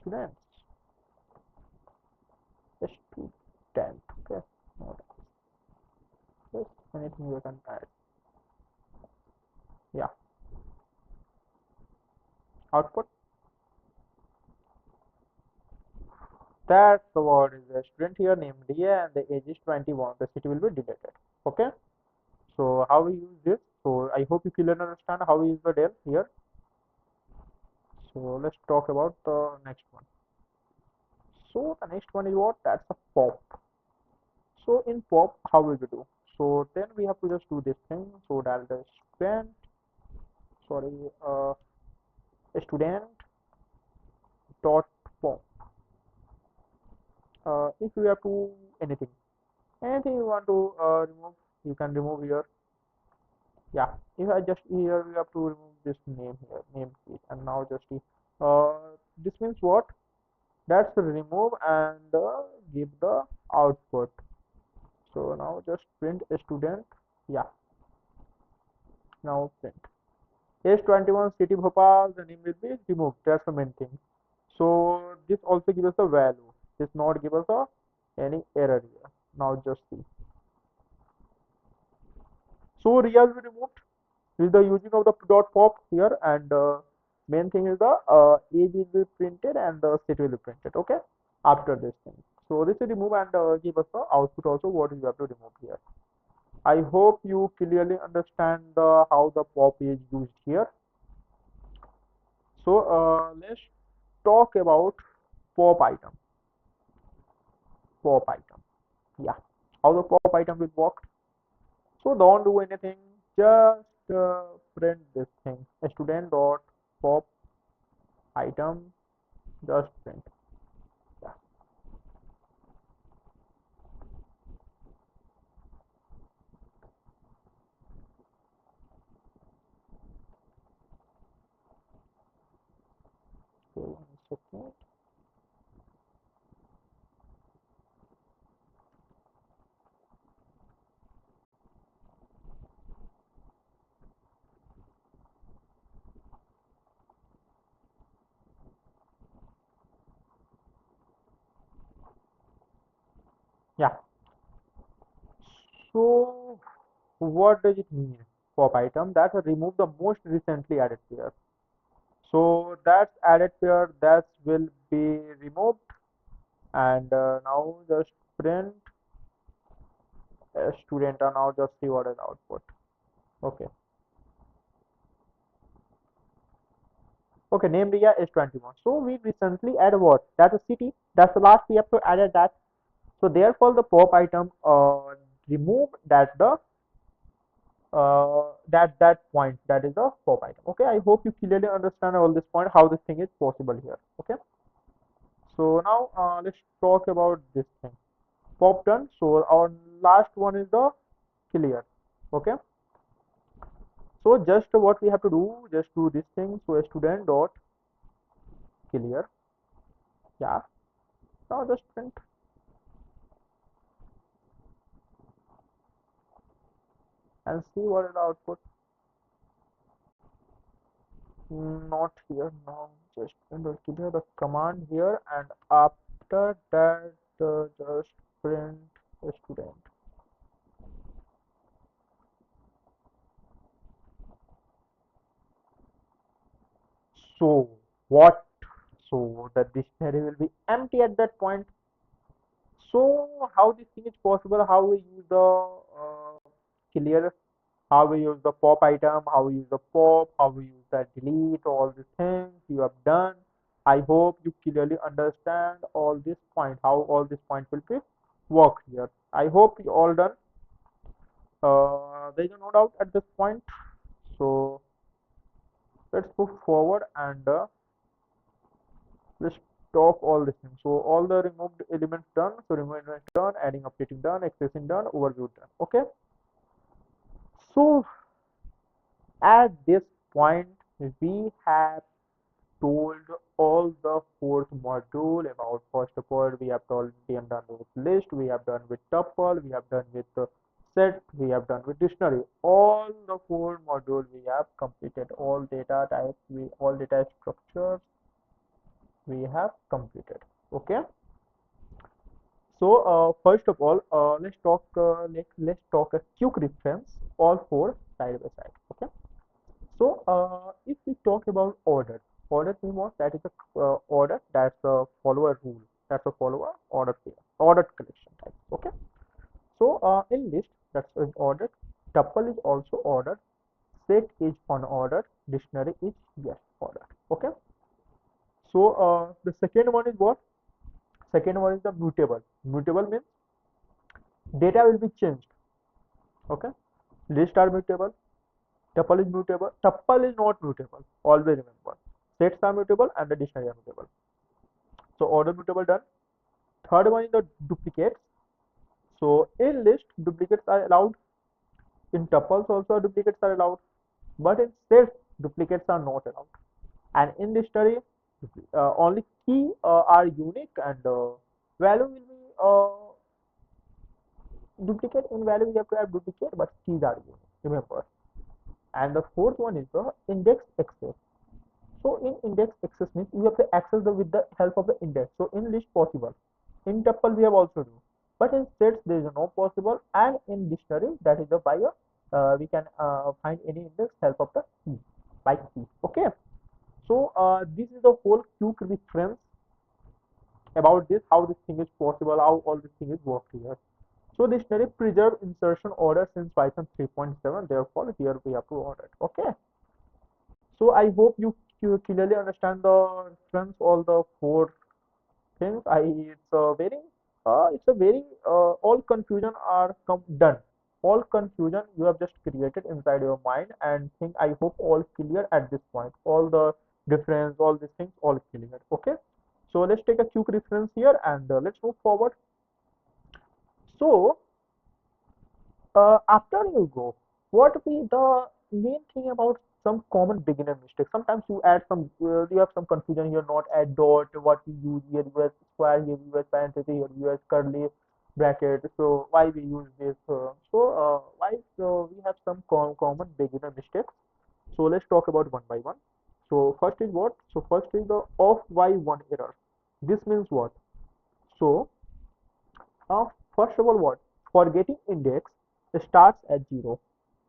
students, student. Okay. Now just anything you can add. Yeah. Output. That's the word is a student here named Dia and the age is 21. The city will be deleted. Okay. So how we use this? So I hope you clearly understand how we use the del here. So let's talk about the next one. So the next one is what? That's a pop. So in pop, how will we do? So then we have to just do this thing. So that is student, sorry, student dot pop. If you have to anything you want to remove, you can remove here. Yeah. If I just here we have to remove this name here, name please, and now just this means what? That's remove and give the output. So now just print a student. Yeah. Now print. S21 city Bhopal, the name will be removed. That's the main thing. So this also gives us a value. This not give us a any error here. Now just see. So real will be removed with the using of the dot pop here, and main thing is the age will be printed and the city will be printed. Okay. After this thing. So this will remove and give us the output also what you have to remove here. I hope you clearly understand how the pop is used here. So let's talk about pop item. Pop item. Yeah. How the pop item will work. So don't do anything. Just print this thing. Student dot pop item. Just print. Yeah. So 1 second. Yeah. So what does it mean? Pop item that remove the most recently added pair. So that's added pair that will be removed, and now just print a student and now just see what is output. Okay. Okay, name area is 21. So we recently add what? That's a city. That's the last we have to add that. So therefore the pop item remove that the that point that is the pop item. Okay, I hope you clearly understand all this point how this thing is possible here. Okay. So now let's talk about this thing. Pop done. So our last one is the clear. Okay. So just what we have to do, just do this thing. So a student dot clear. Yeah. Now just print. And see what is the output. Not here now. Just print or clear the command here, and after that just print a student. So what? So the dictionary will be empty at that point. So how this thing is possible? How we use the clear, how we use the pop item, how we use the pop, how we use the delete, all these things you have done. I hope you clearly understand all this point, how all this point will be work here. I hope you all done. There is no doubt at this point. So let's move forward and let's talk all these things. So all the removed elements done. So remove elements done, adding, updating done, accessing done, overview done. Okay. So at this point, we have told all the fourth module about first of all we have already done with list, we have done with tuple, we have done with set we have done with dictionary. All the four modules we have completed. All data types, all data structures we have completed. Okay. So first of all, let's talk a quick reference all four side by side. Okay. So if we talk about order means what? That is a order that's a follower rule. That's a follower order pair, ordered collection type. Okay. So in list that's is ordered. Tuple is also ordered. Set is unordered. Dictionary is yes ordered. Okay. So the second one is what? Second one is the mutable. Mutable means data will be changed. Okay. List are mutable. Tuple is mutable. Tuple is not mutable. Always remember. Sets are mutable and the dictionary are mutable. So order mutable done. Third one is the duplicates. So in list duplicates are allowed. In tuples also duplicates are allowed. But in sets duplicates are not allowed. And in dictionary only key are unique and value will be duplicate. In value we have to have duplicate but keys are unique. Remember. And the fourth one is the index access. So in index access means you have to access with the help of the index. So in list possible. In tuple we have also do. But in sets there is no possible, and in dictionary that is the by we can find any index help of the key by key. Okay. So this is the whole quick reference about this, how this thing is possible, how all this thing is worked here. So dictionary preserve insertion order since Python 3.7. Therefore here we have to order it. Okay. So I hope you clearly understand the reference all the four things. It's a very all confusion are done. All confusion you have just created inside your mind and think I hope all clear at this point. All the difference, all these things, all clear. Okay. So let's take a quick reference here and let's move forward. So after you go, what be the main thing about some common beginner mistakes? Sometimes you add some, you have some confusion here, not add dot, what we use here, US square, here US parenthesis, here US curly bracket. So why we use this? Why? So we have some common beginner mistakes. So let's talk about one by one. So first is what? So first is the off by one error. This means what? So uh, first of all, what? Forgetting index starts at 0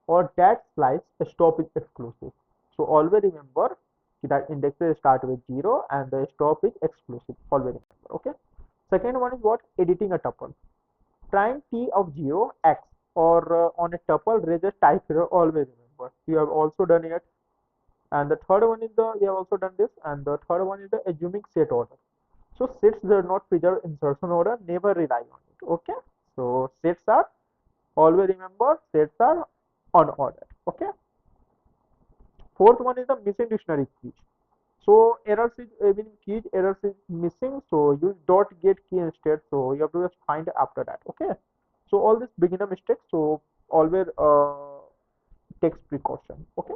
or that slice stop is exclusive. So always remember that indexes start with 0 and the stop is exclusive. Always remember. Okay. Second one is what? Editing a tuple. Prime t of 0 x or on a tuple raises type error. Always remember. You have also done it. And the third one is the we have also done this. And the third one is the assuming set order. So sets do not preserve insertion order. Never rely on it. Okay. So sets are always remember sets are unordered. Okay. Fourth one is the missing dictionary keys. So errors is even keys errors is missing. So you dot get key instead. So you have to just find after that. Okay. So all this beginner mistakes. So always takes precaution. Okay.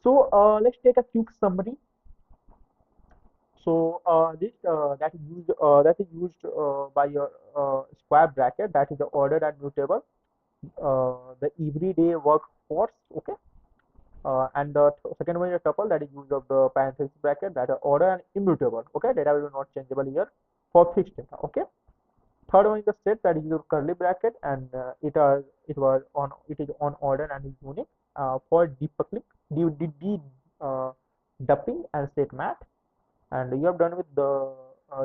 So let's take a quick summary. So this that is used by your square bracket, that is the ordered and mutable, the everyday workforce. Okay. And the second one is a tuple, that is use of the parenthesis bracket, that are order and immutable. Okay, data will be not changeable here for fixed data. Okay. Third one is the set, that is your curly bracket, and it is on order and is unique for decoupling, uh, dumping and set mat. And you have done with the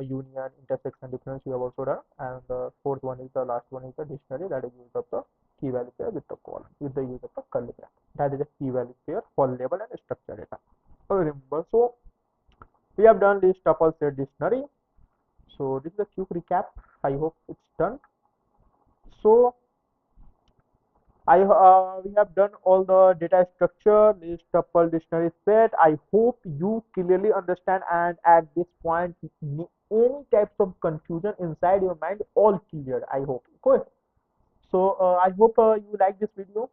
union, intersection, difference you have also done. And the fourth one is the last one is the dictionary, that is use of the key value pair with the column with the use of the curly bracket. That is a key value pair for label and structure data. So remember, so we have done this tuple set dictionary. So this is a quick recap. I hope it's done. So we have done all the data structure, list, tuple, dictionary set. I hope you clearly understand, and at this point, any types of confusion inside your mind all cleared. I hope. Good. So I hope you like this video.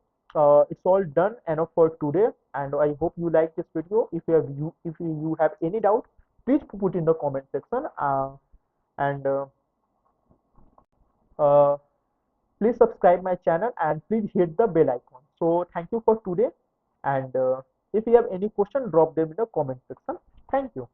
It's all done enough for today, and I hope you like this video. If you have any doubt, please put in the comment section. And uh, Please subscribe my channel and please hit the bell icon. So thank you for today. And if you have any question, drop them in the comment section. Thank you.